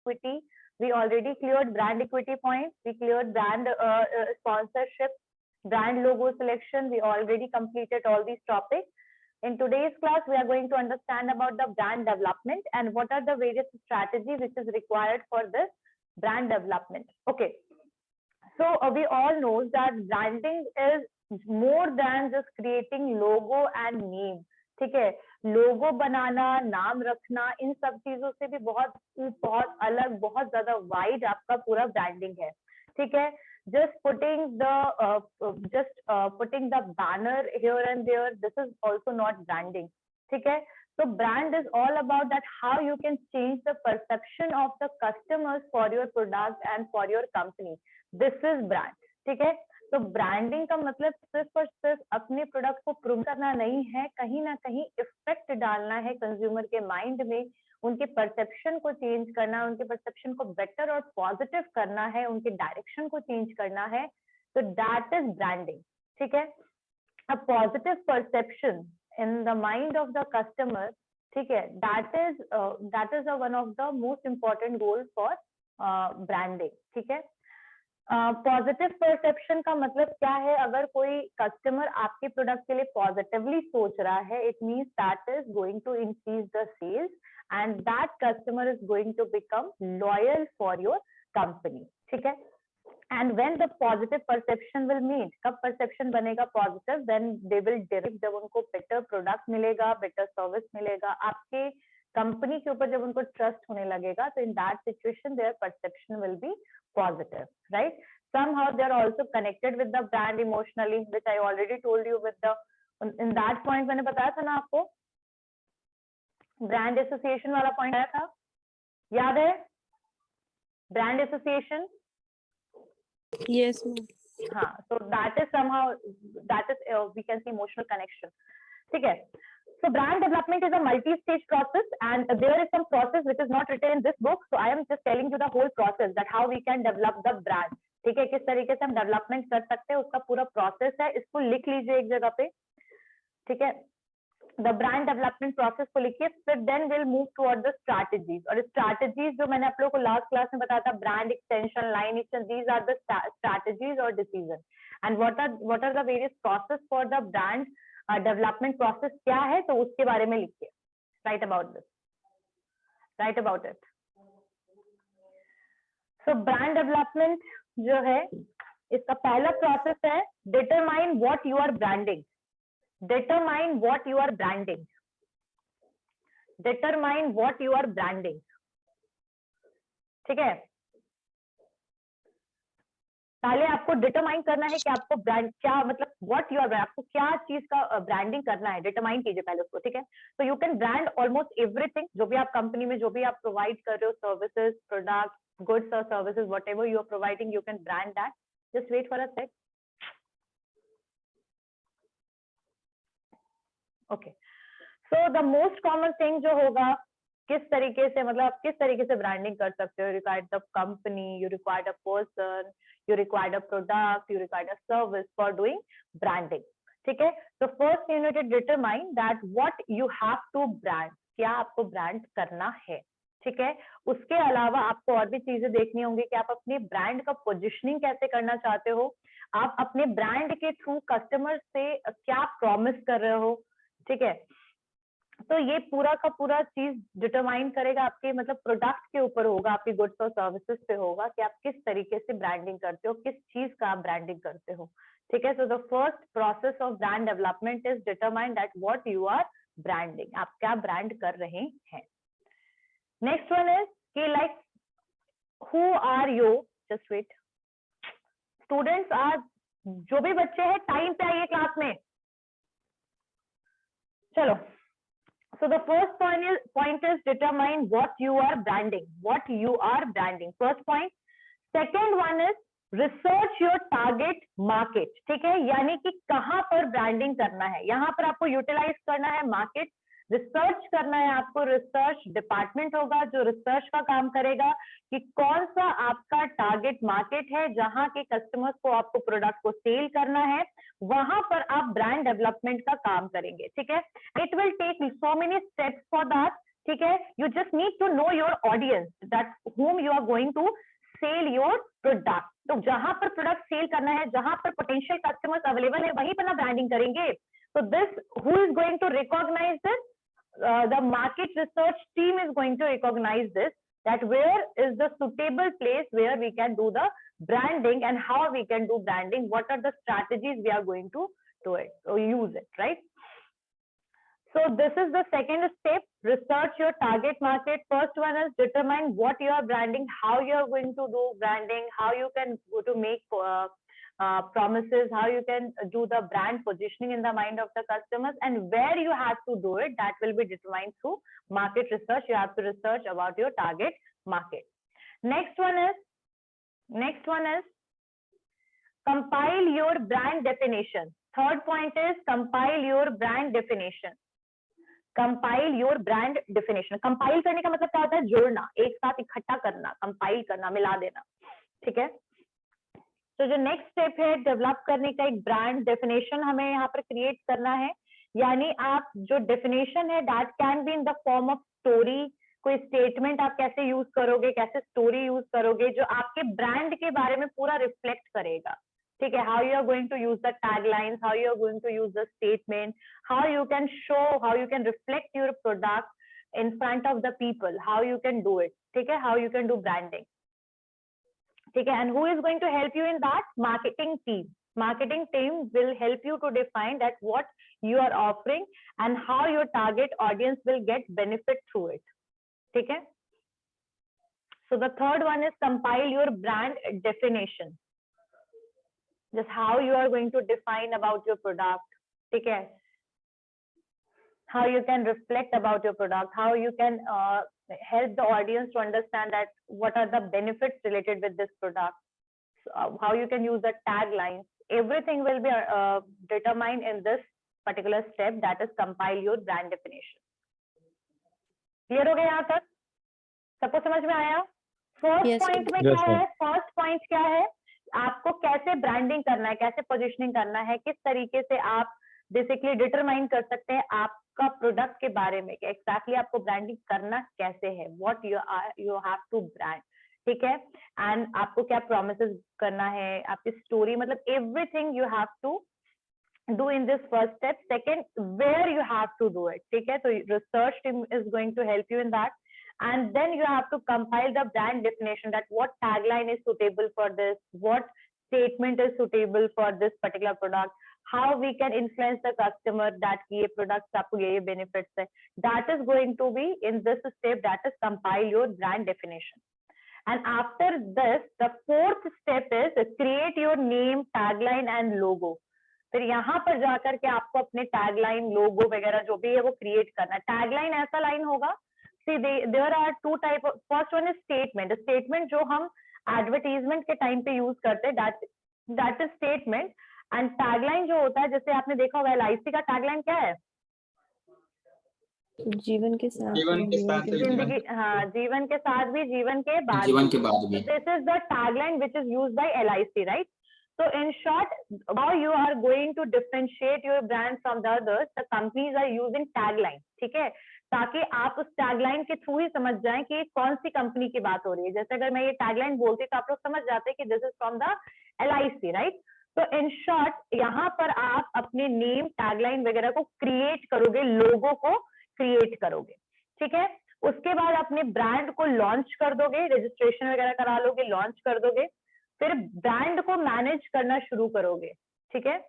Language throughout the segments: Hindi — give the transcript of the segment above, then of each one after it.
equity. We already cleared brand equity points. We cleared brand sponsorship, brand logo selection. We already completed all these topics. In today's class, we are going to understand about the brand development and what are the various strategies which is required for this brand development. Okay. So we all know that branding is more than just creating logo and name. ठीक है, लोगो बनाना, नाम रखना, इन सब चीजों से भी बहुत अलग, बहुत ज्यादा वाइड आपका पूरा ब्रांडिंग है. ठीक है, just putting the banner here and there, this is also not branding. ठीक है, so brand is all about that how you can change the perception of the customers for your product and for your company. This is brand. ठीक है, तो ब्रांडिंग का मतलब सिर्फ और सिर्फ अपने प्रोडक्ट को प्रूव करना नहीं है, कहीं ना कहीं इफेक्ट डालना है कंज्यूमर के माइंड में, उनके परसेप्शन को चेंज करना, उनके परसेप्शन को बेटर और पॉजिटिव करना है, उनके डायरेक्शन को चेंज करना है. तो दैट इज ब्रांडिंग. ठीक है, a positive perception in the mind of the customer. ठीक है, that is one of the most important goal for branding. ठीक है, पॉजिटिव परसेप्शन का मतलब क्या है? अगर कोई कस्टमर आपके प्रोडक्ट के लिए पॉजिटिवली सोच रहा है, it means that is going to increase the sales and that customer is going to become loyal for your company. ठीक है, and when the positive perception will meet, कब परसेप्शन बनेगा positive? When they will derive, जब उनको बेटर प्रोडक्ट मिलेगा, बेटर सर्विस मिलेगा, आपके कंपनी के ऊपर जब उनको ट्रस्ट होने लगेगा, तो इन that situation their perception will be positive, right? Somehow they are also connected with the brand emotionally, which I already told you with the in that point मैंने बताया था ना आपको, brand association वाला point आया था, याद है? Brand association. Yes, ma'am. हाँ, so that is somehow we can see emotional connection. ठीक है, so brand development is a multi-stage process and there is some process which is not written in this book, so I am just telling you the whole process that how we can develop the brand. ठीक है, किस तरीके से हम डेवलपमेंट कर सकते हैं, उसका पूरा प्रोसेस है, इसको लिख लीजिए एक जगह पे. ठीक है, द ब्रांड डेवलपमेंट प्रोसेस को लिखिए, फिर then will move toward the strategies. और स्ट्रैटेजीज जो मैंने आप लोगों को लास्ट क्लास में बताया था, brand extension, line extension, these are the strategies और decision. And what are the various process for the brand development process क्या है, तो उसके बारे में लिखिए. Write about this, write about it. So brand development जो है, इसका पहला प्रोसेस है determine what you are branding. Determine what you are branding. Determine what you are branding. ठीक है, पहले आपको डिटरमाइन करना है कि आपको ब्रांड क्या, मतलब व्हाट यू आर, आपको क्या चीज का ब्रांडिंग करना है, डिटरमाइन कीजिए पहले उसको. ठीक है, तो you can brand almost everything, जो भी आप कंपनी में जो भी आप प्रोवाइड कर रहे हो, services, product, goods or services, whatever you are providing, you can brand that. Just wait for a sec. Okay, so the most common thing जो होगा, किस तरीके से, मतलब आप किस तरीके से ब्रांडिंग कर सकते हो? You require the company, you require a person, you require a product, you require a service for doing branding. ठीक है, so first you need to determine that what you have to brand, क्या आपको ब्रांड करना है. ठीक है, उसके अलावा आपको और भी चीजें देखनी होंगी कि आप अपने ब्रांड का पोजिशनिंग कैसे करना चाहते हो, आप अपने ब्रांड के थ्रू कस्टमर से क्या प्रॉमिस कर रहे हो. ठीक है, तो ये पूरा का पूरा चीज डिटरमाइन करेगा आपके, मतलब प्रोडक्ट के ऊपर होगा, आपकी गुड्स और सर्विसेज पे होगा कि आप किस तरीके से ब्रांडिंग करते हो, किस चीज का आप ब्रांडिंग करते हो. ठीक है, so the first process of brand development is determine that what you are branding, आप क्या ब्रांड कर रहे हैं. Next one is कि like who are you? Just wait. Students are, जो भी बच्चे हैं टाइम पे आइए क्लास में. चलो. So the first point is determine what you are branding. What you are branding. First point. Second one is research your target market. ठीक है, यानी कि कहाँ पर ब्रांडिंग करना है. यहाँ पर आपको यूटिलाइज करना है मार्केट, रिसर्च करना है आपको. रिसर्च डिपार्टमेंट होगा जो रिसर्च का काम करेगा कि कौन सा आपका टारगेट मार्केट है, जहां के कस्टमर्स को आपको प्रोडक्ट को सेल करना है, वहां पर आप ब्रांड डेवलपमेंट का काम करेंगे. ठीक है, it will take so many steps for that. ठीक है, you just need to know your audience, that whom you are going to sell your product. तो जहां पर प्रोडक्ट सेल करना है, जहां पर पोटेंशियल कस्टमर्स अवेलेबल है, वहीं पर ना ब्रांडिंग करेंगे. So this, who is going to recognize this? The market research team is going to recognize this, that where is the suitable place where we can do the branding and how we can do branding, what are the strategies we are going to do it or use it, right? So this is the second step, research your target market. First one is determine what you are branding, how you are going to do branding, how you can go to make promises, how you can do the brand positioning in the mind of the customers, and where you have to do it, that will be determined through market research. You have to research about your target market. Next one is compile your brand definition. Third point is compile your brand definition. Compile your brand definition. Compile करने का मतलब क्या होता है? जोड़ना, एक साथ इकट्ठा करना, कंपाइल करना, मिला देना. ठीक है, तो जो नेक्स्ट स्टेप है, डेवलप करने का एक ब्रांड डेफिनेशन हमें यहाँ पर क्रिएट करना है. यानी आप जो डेफिनेशन है, that can be in the form of story. कोई स्टेटमेंट आप कैसे यूज करोगे, कैसे स्टोरी यूज करोगे, जो आपके ब्रांड के बारे में पूरा रिफ्लेक्ट करेगा. ठीक है, how you are going to use the taglines, how you are going to use the statement, how you can show, how you can reflect your product in front of the people, how you can do it. ठीक है, how you can do branding. ठीक है, and who is going to help you in that? Marketing team. Marketing team will help you to define that what you are offering and how your target audience will get benefit through it. ठीक है, so the third one is compile your brand definition. Just how you are going to define about your product. ठीक है, how you can reflect about your product, how you can help the audience to understand that what are the benefits related with this product, how you can use the taglines. Everything will be determined in this particular step, that is compile your brand definition. Clear हो गया यहाँ तक? सबको समझ में आया? फर्स्ट पॉइंट में क्या है? फर्स्ट पॉइंट क्या है? आपको कैसे ब्रांडिंग करना है, कैसे पोजीशनिंग करना है, किस तरीके से आप बेसिकली डिटरमाइन कर सकते हैं आपका प्रोडक्ट के बारे में कि एक्जैक्टली आपको ब्रांडिंग करना कैसे है, what you have to brand. ठीक है, एंड आपको क्या प्रोमिसेस करना है, आपकी स्टोरी, मतलब everything you have to do in this first step. Second, where you have to do it. ठीक है, तो research team is going to help you in that. And then you have to compile the brand definition, that what tagline is suitable for this, what statement is suitable for this particular product, how we can influence the customer that ये products आपको ये benefits है. That is going to be in this step, that is compile your brand definition. And after this, the fourth step is create your name, tagline and logo. फिर यहाँ पर जाकर के आपको अपने tagline, logo वगैरह जो भी है वो create करना है. tagline ऐसा line होगा. See, there are two type of, first one is statement. Statement जो हम advertisement के टाइम पे यूज करते हैं, that is statement. And tagline जो होता है, जैसे आपने देखा होगा LIC का tagline क्या है? जीवन के साथ जिंदगी, हाँ, जीवन के साथ भी, जीवन के बाद भी. This is the tagline which is used by LIC, right? So in short, how you are going to differentiate your brand from the others, the companies are using tagline. ठीक है, ताकि आप उस टैगलाइन के थ्रू ही समझ जाएं कि कौन सी कंपनी की बात हो रही है. जैसे अगर मैं ये टैगलाइन बोलती तो आप लोग समझ जाते कि this is from the LIC, right? तो इन शॉर्ट यहाँ पर आप अपने नेम, टैगलाइन वगैरह को क्रिएट करोगे, लोगो को क्रिएट करोगे. ठीक है, उसके बाद अपने ब्रांड को लॉन्च कर दोगे, रजिस्ट्रेशन वगैरह करा लोगे, लॉन्च कर दोगे, फिर ब्रांड को मैनेज करना शुरू करोगे. ठीक है,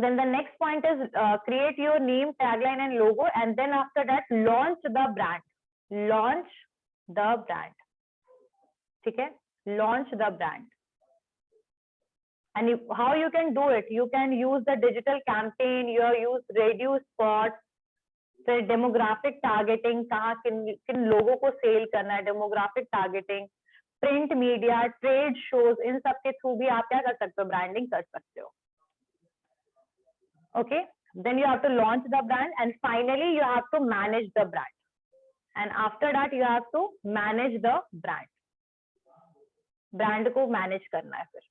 then the next point is create your name, tagline and logo, and then after that launch the brand. ठीक है, launch the brand. And how you can do it? You can use the digital campaign, you use radio spots, फिर demographic targeting, कहाँ किन लोगों को सेल करना है, demographic targeting, print media, trade shows, इन सब के थ्रू भी आप क्या कर सकते हो, ब्रांडिंग कर सकते हो. Okay, then you have to launch the brand, and finally you have to manage the brand, and after that you have to manage the brand. Brand को मैनेज करना है फिर.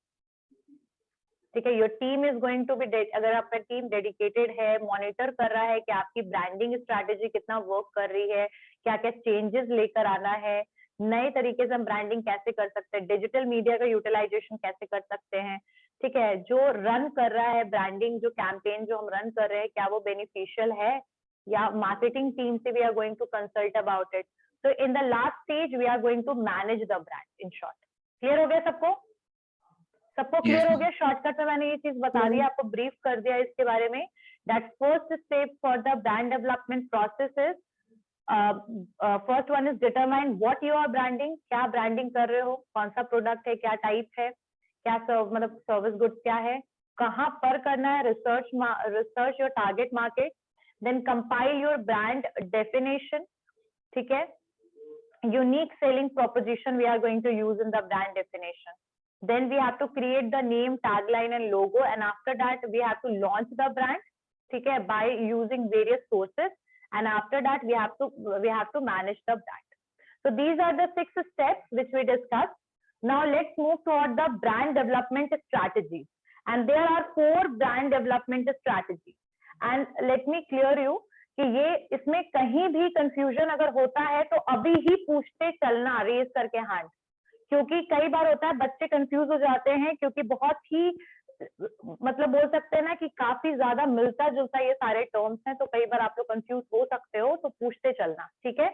ठीक है, your team is going to be, अगर आपका टीम डेडिकेटेड है, मॉनिटर कर रहा है कि आपकी ब्रांडिंग स्ट्रैटेजी कितना वर्क कर रही है, क्या क्या चेंजेस लेकर आना है, नए तरीके से हम ब्रांडिंग कैसे कर सकते हैं, डिजिटल मीडिया का यूटिलाइजेशन कैसे कर सकते हैं, ठीक है, जो रन कर रहा है ब्रांडिंग, जो कैंपेन जो हम रन कर रहे हैं, क्या वो बेनिफिशियल है, या मार्केटिंग टीम से we are going to consult about it. So in the last stage, we are going to manage the brand. In short, clear हो गया सबको? सबको Yes, क्लियर हो ma'am. गया? शॉर्टकट में मैंने ये चीज बता दी, आपको ब्रीफ कर दिया इसके बारे में. That first step for the brand development process is first one is determine what you are branding. क्या ब्रांडिंग कर रहे हो, कौन सा प्रोडक्ट है, क्या टाइप है, क्या मतलब सर्विस गुड्स क्या है, कहाँ पर करना है, research your target market, then compile your brand definition. ठीक है, unique selling proposition we are going to use in the brand definition. Then we have to create the name, tagline and logo, and after that we have to launch the brand, ठीक है, by using various sources, and after that we have to manage the brand. So these are the 6 steps which we discussed. Now let's move toward the brand development strategies, and there are 4 brand development strategies, and let me clear you कि ये इसमें कहीं भी कंफ्यूजन अगर होता है तो अभी ही पूछते चलना, रेज करके हैंड, क्योंकि कई बार होता है बच्चे कंफ्यूज हो जाते हैं, क्योंकि बहुत ही मतलब बोल सकते हैं ना कि काफी ज्यादा मिलता जुलता ये सारे टर्म्स हैं, तो कई बार आप लोग कंफ्यूज हो सकते हो, तो पूछते चलना. ठीक है,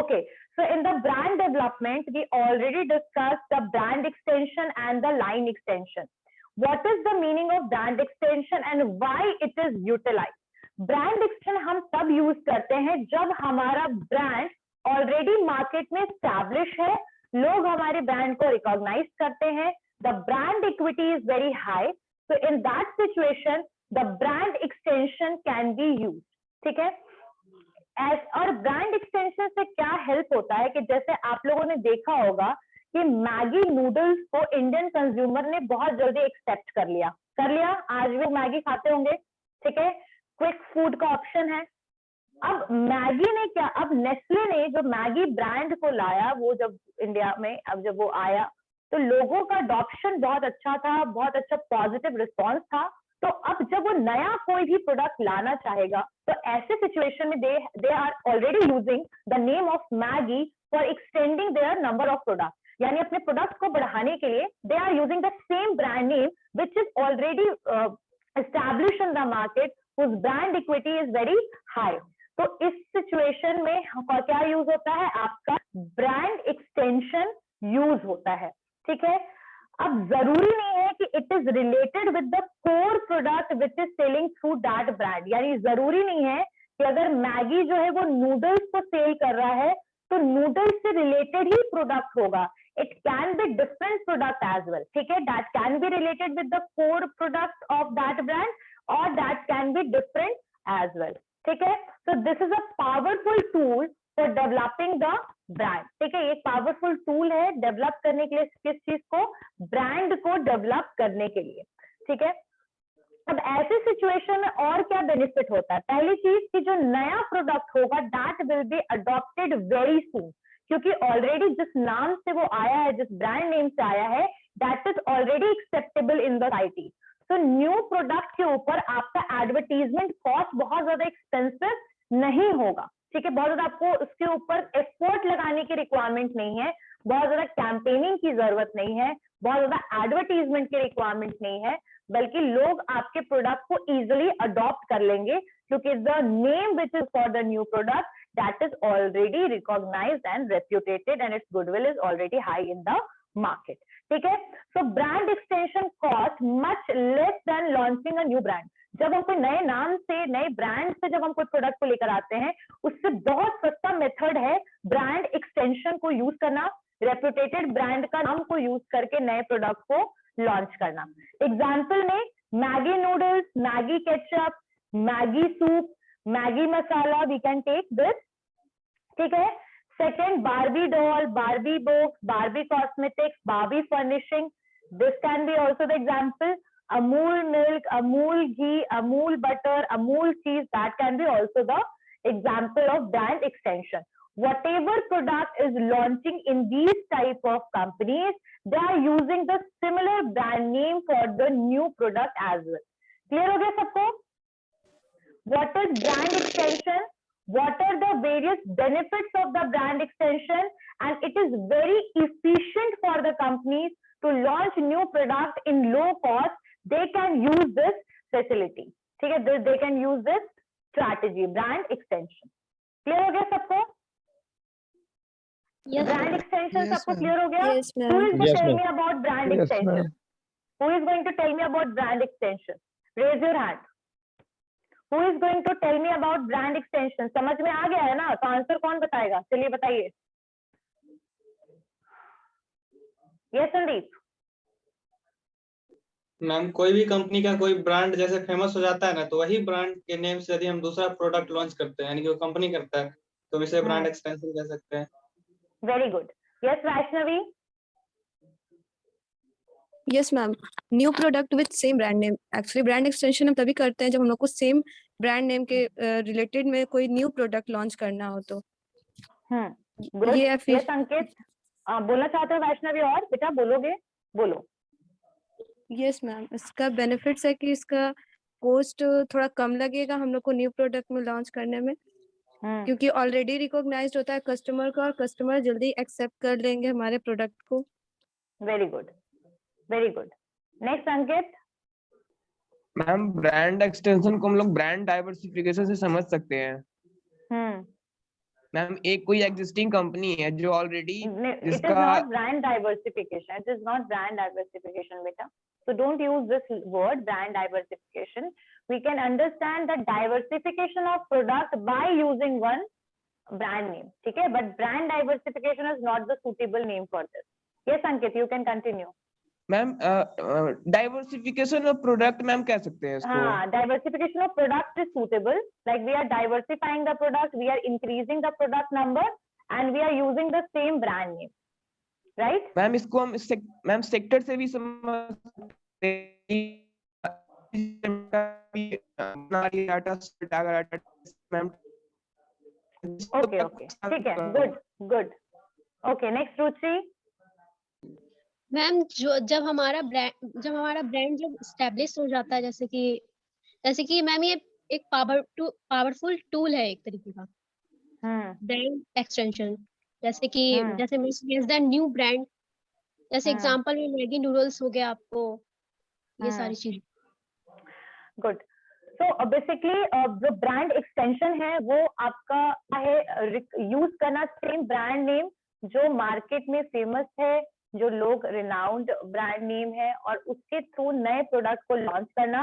okay. So in the brand development we already discuss the brand extension and the line extension. What is the meaning of brand extension and why it is utilized? Brand extension हम तब यूज करते हैं जब हमारा ब्रांड ऑलरेडी मार्केट में स्टैब्लिश है, लोग हमारे ब्रांड को रिकॉग्नाइज करते हैं, the brand equity is very high. So in that situation the brand extension can be use. ठीक है, और ब्रांड एक्सटेंशन से क्या हेल्प होता है कि जैसे आप लोगों ने देखा होगा कि मैगी नूडल्स को इंडियन कंज्यूमर ने बहुत जल्दी एक्सेप्ट कर लिया. आज भी मैगी खाते होंगे. ठीक है, क्विक फूड का ऑप्शन है. अब मैगी ने क्या, अब नेस्ले ने जो मैगी ब्रांड को लाया, वो जब इंडिया में अब जब वो आया तो लोगों का अडॉप्शन बहुत अच्छा था, बहुत अच्छा पॉजिटिव रिस्पॉन्स था. तो अब जब वो नया कोई भी प्रोडक्ट लाना चाहेगा तो ऐसे सिचुएशन में they are already using the name of Maggi for extending their number of product, यानी अपने प्रोडक्ट को बढ़ाने के लिए they are using the same brand name which is already establish in the market, whose brand equity is very high. तो इस सिचुएशन में क्या यूज होता है, आपका ब्रांड एक्सटेंशन यूज होता है. ठीक है, अब जरूरी नहीं है कि it is related with the core product which is selling through that brand, यानी जरूरी नहीं है कि अगर मैगी जो है वो नूडल्स को सेल कर रहा है तो नूडल्स से रिलेटेड ही प्रोडक्ट होगा. It can be different product as well. ठीक है, that can be related with the core product of that brand or that can be different as well. ठीक है, so this is a powerful tool for developing the brand. ठीक है, ये पावरफुल टूल है डेवलप करने के लिए, किस चीज को, ब्रांड को डेवलप करने के लिए. ठीक है, अब ऐसे सिचुएशन में और क्या बेनिफिट होता है? पहली चीज कि जो नया प्रोडक्ट होगा that will be adopted very soon, क्योंकि ऑलरेडी जिस नाम से वो आया है, जिस ब्रांड नेम से आया है, that is already acceptable in the society. तो न्यू प्रोडक्ट के ऊपर आपका एडवर्टीजमेंट कॉस्ट बहुत ज्यादा एक्सपेंसिव नहीं होगा. ठीक है, बहुत ज्यादा आपको उसके ऊपर एफर्ट लगाने की रिक्वायरमेंट नहीं है, बहुत ज्यादा कैंपेनिंग की जरूरत नहीं है, बहुत ज्यादा एडवर्टीजमेंट की रिक्वायरमेंट नहीं है, बल्कि लोग आपके प्रोडक्ट को इजिली अडॉप्ट कर लेंगे क्योंकि the name which is for the new product that is already recognised and reputated and its goodwill is already high in the market. ठीक है, so brand extension cost much less than launching a new brand. जब हम कोई नए नाम से, नए ब्रांड से जब हम कोई प्रोडक्ट को लेकर आते हैं, उससे बहुत सस्ता मेथड है ब्रांड एक्सटेंशन को यूज करना, रेप्यूटेटेड ब्रांड का नाम को यूज करके नए प्रोडक्ट को लॉन्च करना. एग्जाम्पल में Maggi noodles, Maggi ketchup, Maggi soup, Maggi masala, we can take this. ठीक है, second, Barbie doll, Barbie books, Barbie cosmetics, Barbie furnishing. This can be also the example. Amul milk, Amul ghee, Amul butter, Amul cheese. That can be also the example of brand extension. whatever product is launching in these type of companies, they are using the similar brand name for the new product as well. Clear हो गया सबको? What is brand extension? What are the various benefits of the brand extension? And it is very efficient for the companies to launch new product in low cost. They can use this facility. ठीक है? They can use this strategy, brand extension. Clear हो गया सबको? Yes, Brand extension Yes, सबको ma'am. clear हो गया? Yes, Who ma'am. is going to Yes, tell ma'am. me about brand Yes, extension? ma'am. Who is going to tell me about brand extension? Raise your hand. Who is going to tell me about brand extension? समझ में आ गया है ना? तो आंसर कौन बताएगा? चलिए बताइए. Yes, संदीप. मैम कोई भी कंपनी का कोई ब्रांड जैसे फेमस हो जाता है ना, तो वही ब्रांड के नेम से यदि हम दूसरा प्रोडक्ट लॉन्च करते हैं, यानी कि वो कंपनी करता है, तो इसे ब्रांड एक्सटेंशन कह सकते हैं। Very good. Yes, Vaishnavi. Yes, ma'am. New product with same brand name. Actually, brand extension हम तभी करते हैं जब हम लोग को same brand name के related में कोई new product launch करना हो तो। Good. ये Yes, अंकित. बोलना चाहते हो वैष्णवी और बेटा बोलोगे? बोलो. Yes, ma'am. इसका benefits है कि इसका cost थोड़ा कम लगेगा हम लोग को new product में launch करने में, क्योंकि already recognized होता है customer का और customer जल्दी accept कर लेंगे हमारे product को। Very good. Very good. Next, अंकित. मैम ब्रांड एक्सटेंशन को हम लोग ब्रांड डाइवर्सिफिकेशन से समझ सकते हैं। मैम एक कोई एग्जिस्टिंग कंपनी है जो already It is not brand diversification. It is not brand diversification, beta. So don't use this word brand diversification. We can understand the diversification of product by using one brand name. ठीक है? But brand diversification is not the suitable name for this. Yes, Ankit, you can continue. Ma'am diversification of product ma'am कह सकते हैं इसको। हाँ, diversification of product is suitable. Like we are diversifying the product, we are increasing the product number, and we are using the same brand name, right? Ma'am इसको हम मैम सेक्टर से भी समझ सकते हैं। Okay, okay, ठीक है, good, good. Okay, next, Ruchi. Ma'am जब हमारा ब्रांड जब एस्टेब्लिश हो जाता है, जैसे कि मैम ये एक पावरफुल टूल है एक तरीके का ब्रांड एक्सटेंशन, जैसे मींस द न्यू ब्रांड, जैसे एग्जांपल में मैगी नूडल्स हो गया आपको, ये सारी चीजें। गुड. सो बेसिकली जो ब्रांड एक्सटेंशन है वो आपका है यूज करना सेम ब्रांड नेम जो मार्केट में फेमस है, जो लोग रिनाउंड ब्रांड नेम है, और उसके थ्रू नए प्रोडक्ट को लॉन्च करना,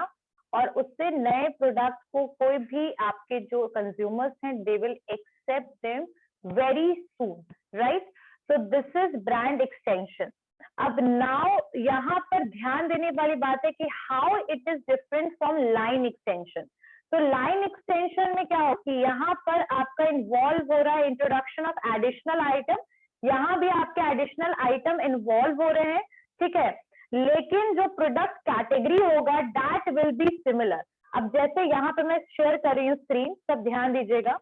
और उससे नए प्रोडक्ट को कोई भी आपके जो कंज्यूमर्स हैं they will accept them very soon, right? So this is brand extension. अब नाउ यहाँ पर ध्यान देने वाली बात है कि how it is different from line extension. तो लाइन एक्सटेंशन में क्या हो कि यहाँ पर आपका इन्वॉल्व हो रहा है इंट्रोडक्शन ऑफ एडिशनल आइटम, यहाँ भी आपके एडिशनल आइटम इन्वॉल्व हो रहे हैं, ठीक है, लेकिन जो प्रोडक्ट कैटेगरी होगा दैट विल बी सिमिलर. अब जैसे यहाँ पे मैं शेयर कर रही हूँ स्क्रीन, सब ध्यान दीजिएगा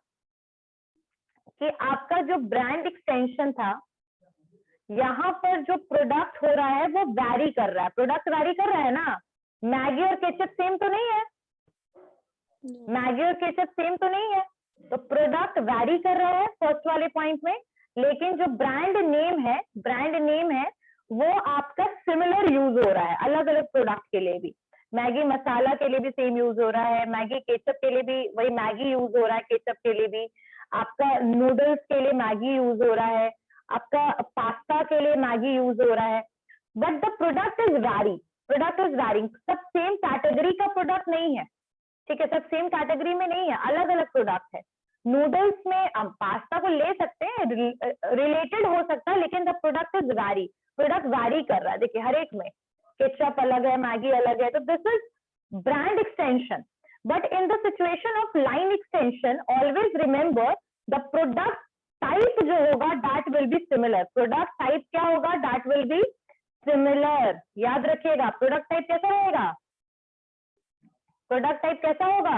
कि आपका जो ब्रांड एक्सटेंशन था, यहाँ पर जो प्रोडक्ट हो रहा है वो वैरी कर रहा है, प्रोडक्ट वैरी कर रहा है ना. मैगी और केचप सेम तो नहीं है, मैगी और केचप सेम तो नहीं है, तो प्रोडक्ट वैरी कर रहा है फर्स्ट वाले पॉइंट में, लेकिन जो ब्रांड नेम है वो आपका सिमिलर यूज हो रहा है अलग अलग प्रोडक्ट के लिए भी. मैगी मसाला के लिए भी सेम यूज हो रहा है, मैगी केचप के लिए भी वही मैगी यूज हो रहा है, केचप के लिए भी, आपका नूडल्स के लिए मैगी यूज हो रहा है, आपका पास्ता के लिए मैगी यूज हो रहा है, but the product is varying. सब सेम कैटेगरी का प्रोडक्ट नहीं है, ठीक है, सब सेम कैटेगरी में नहीं है, अलग अलग प्रोडक्ट है. नूडल्स में अब पास्ता को ले सकते हैं, रिलेटेड हो सकता है, लेकिन the product is product vary कर रहा है. देखिए हर एक में केचप अलग है, मैगी अलग है, तो this is brand extension. But in the situation of line extension always remember the product type जो होगा that will be similar. Product type क्या होगा? That will be similar. याद रखिएगा प्रोडक्ट टाइप कैसा रहेगा, प्रोडक्ट टाइप कैसा होगा?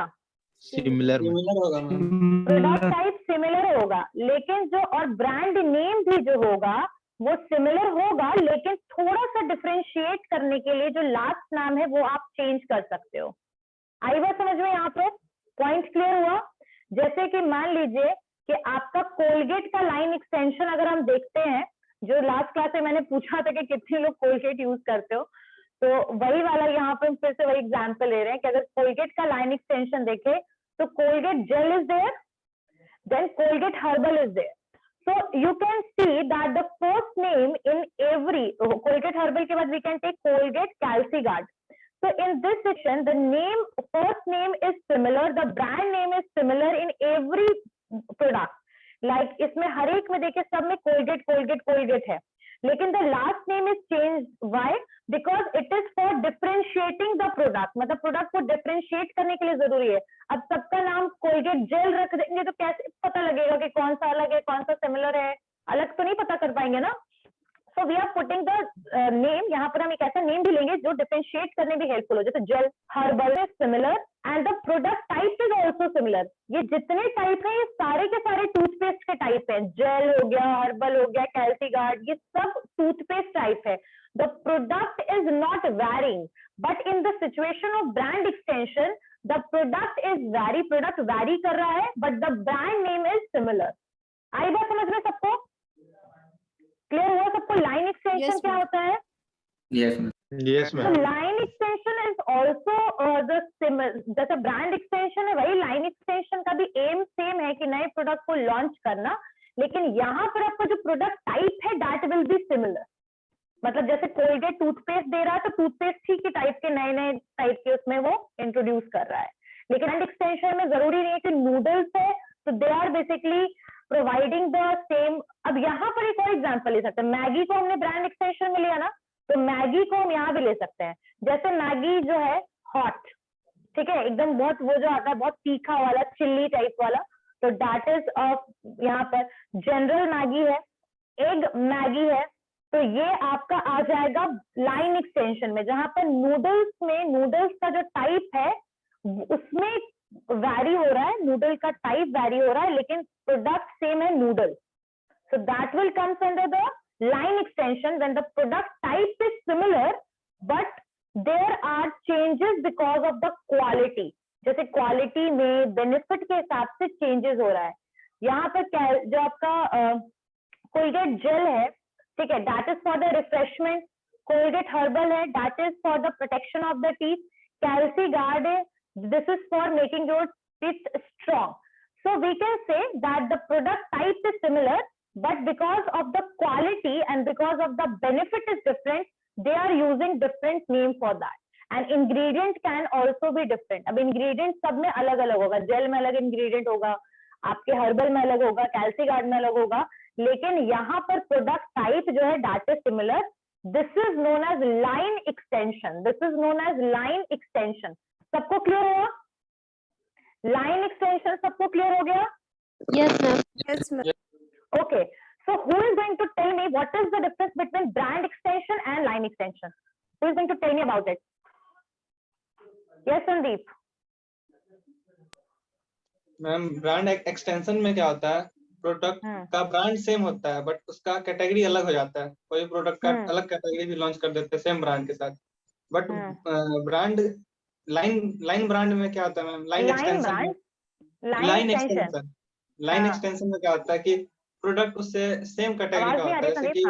सिमिलर में सिमिलर होगा मैम। प्रोडक्ट टाइप सिमिलर होगा, लेकिन जो और ब्रांड नेम भी जो होगा वो सिमिलर होगा, लेकिन थोड़ा सा डिफरेंशिएट करने के लिए जो लास्ट नाम है वो आप चेंज कर सकते हो। आई बात समझ में? यहाँ पे पॉइंट क्लियर हुआ? जैसे कि मान लीजिए कि आपका कोलगेट का लाइन एक्सटेंशन अगर हम देखते हैं, जो लास्ट क्लास में मैंने पूछा था कि कितने लोग कोलगेट यूज करते हो, तो वही वाला यहाँ पे फिर से वही एग्जांपल ले रहे हैं कि अगर कोलगेट का लाइन एक्सटेंशन देखे तो Colgate gel is there, then Colgate Herbal is there. So you can see that the first name in every Colgate Herbal के बाद we can take Colgate CalciGuard. So in this section, the name, first name is similar, the brand name is similar in every product. Like इसमें हर एक में देखिए सब में Colgate Colgate Colgate है, लेकिन the last name is changed. Why? Because it is for differentiating the product. मतलब प्रोडक्ट को डिफरेंशिएट करने के लिए जरूरी है। अब सबका नाम कोलगेट जेल रख देंगे तो कैसे पता लगेगा कि कौन सा अलग है कौन सा सिमिलर है? अलग तो नहीं पता कर पाएंगे ना। So we are putting the name, यहाँ पर हम एक ऐसा नेम भी लेंगे जो डिफरेंशिएट करने में हेल्पफुल हो, जैसे gel herbal is similar and the product type is also similar. ये जितने टाइप है ये सारे के सारे टूथपेस्ट के टाइप है, जेल हो गया, हर्बल हो गया, कैल्सीगार्ड, ये सब टूथपेस्ट टाइप है। The product is not varying, but in the situation of brand extension, the product is product vary कर रहा है, but the brand name is similar. आई बात समझ में सबको? क्लियर हुआ सबको? लाइन एक्सटेंशन Yes, क्या ma'am. होता है? Yes So ma'am line extension is also the similar, जैसे brand extension है वही line extension का भी एम सेम है कि नए प्रोडक्ट को लॉन्च करना, लेकिन यहाँ पर आपका जो प्रोडक्ट टाइप है that will be similar. मतलब जैसे कोलगेट टूथपेस्ट दे रहा है तो टूथपेस्ट ही के टाइप के नए नए टाइप के उसमें वो इंट्रोड्यूस कर रहा है, लेकिन ब्रांड एक्सटेंशन में जरूरी नहीं है कि नूडल्स है तो they are basically providing the same. अब यहाँ पर एक और एग्जांपल ले सकते हैं, मैगी को हमने ब्रांड एक्सटेंशन में लिया ना, तो मैगी को हम यहाँ भी ले सकते हैं। जैसे मैगी जो है हॉट, ठीक है, एकदम बहुत वो जो आता है बहुत तीखा वाला चिल्ली टाइप वाला, तो दैट इज ऑफ यहाँ पर जनरल मैगी है, एग मैगी है, तो ये आपका आ जाएगा लाइन एक्सटेंशन में, जहां पर नूडल्स में नूडल्स का जो टाइप है उसमें वैरी हो रहा है, नूडल का टाइप वैरी हो रहा है, लेकिन प्रोडक्ट सेम है noodle, so that will comes under the line extension when the product type is similar but there are changes because of the quality. जैसे क्वालिटी में बेनिफिट के हिसाब से चेंजेस हो रहा है। यहाँ पर जो आपका कोलगेट जेल है, ठीक है, that is for the refreshment, Colgate herbal है, that is for the protection of the teeth, Calcigard है, this is for making your teeth strong. So we can say that the product type is similar but because of the quality and because of the benefit is different, they are using different name for that, and ingredient can also be different. अब इंग्रेडिएंट सब में अलग अलग होगा, जेल में अलग इंग्रेडिएंट होगा, आपके हर्बल में अलग होगा, कैल्सीगार्ड में अलग होगा, लेकिन यहाँ पर प्रोडक्ट टाइप जो है that is similar. This is known as line extension, this is known as line extension. सबको क्लियर हुआ? लाइन एक्सटेंशन सबको क्लियर हो गया? Yes ma'am. Yes, ma'am. Okay, so who is going to tell me what is the difference between brand extension and line extension? Who is going to tell me about it? Yes, Sandeep. Ma'am brand extension में क्या होता है, प्रोडक्ट का ब्रांड सेम होता है बट उसका कैटेगरी अलग हो जाता है। कोई प्रोडक्ट का अलग कैटेगरी भी लॉन्च कर देते हैं सेम ब्रांड के साथ, बट ब्रांड लाइन ब्रांड में क्या होता है ma'am, line extension line extension में क्या होता है कि प्रोडक्ट उससे सेम कैटेगरी का होता है, जैसे कि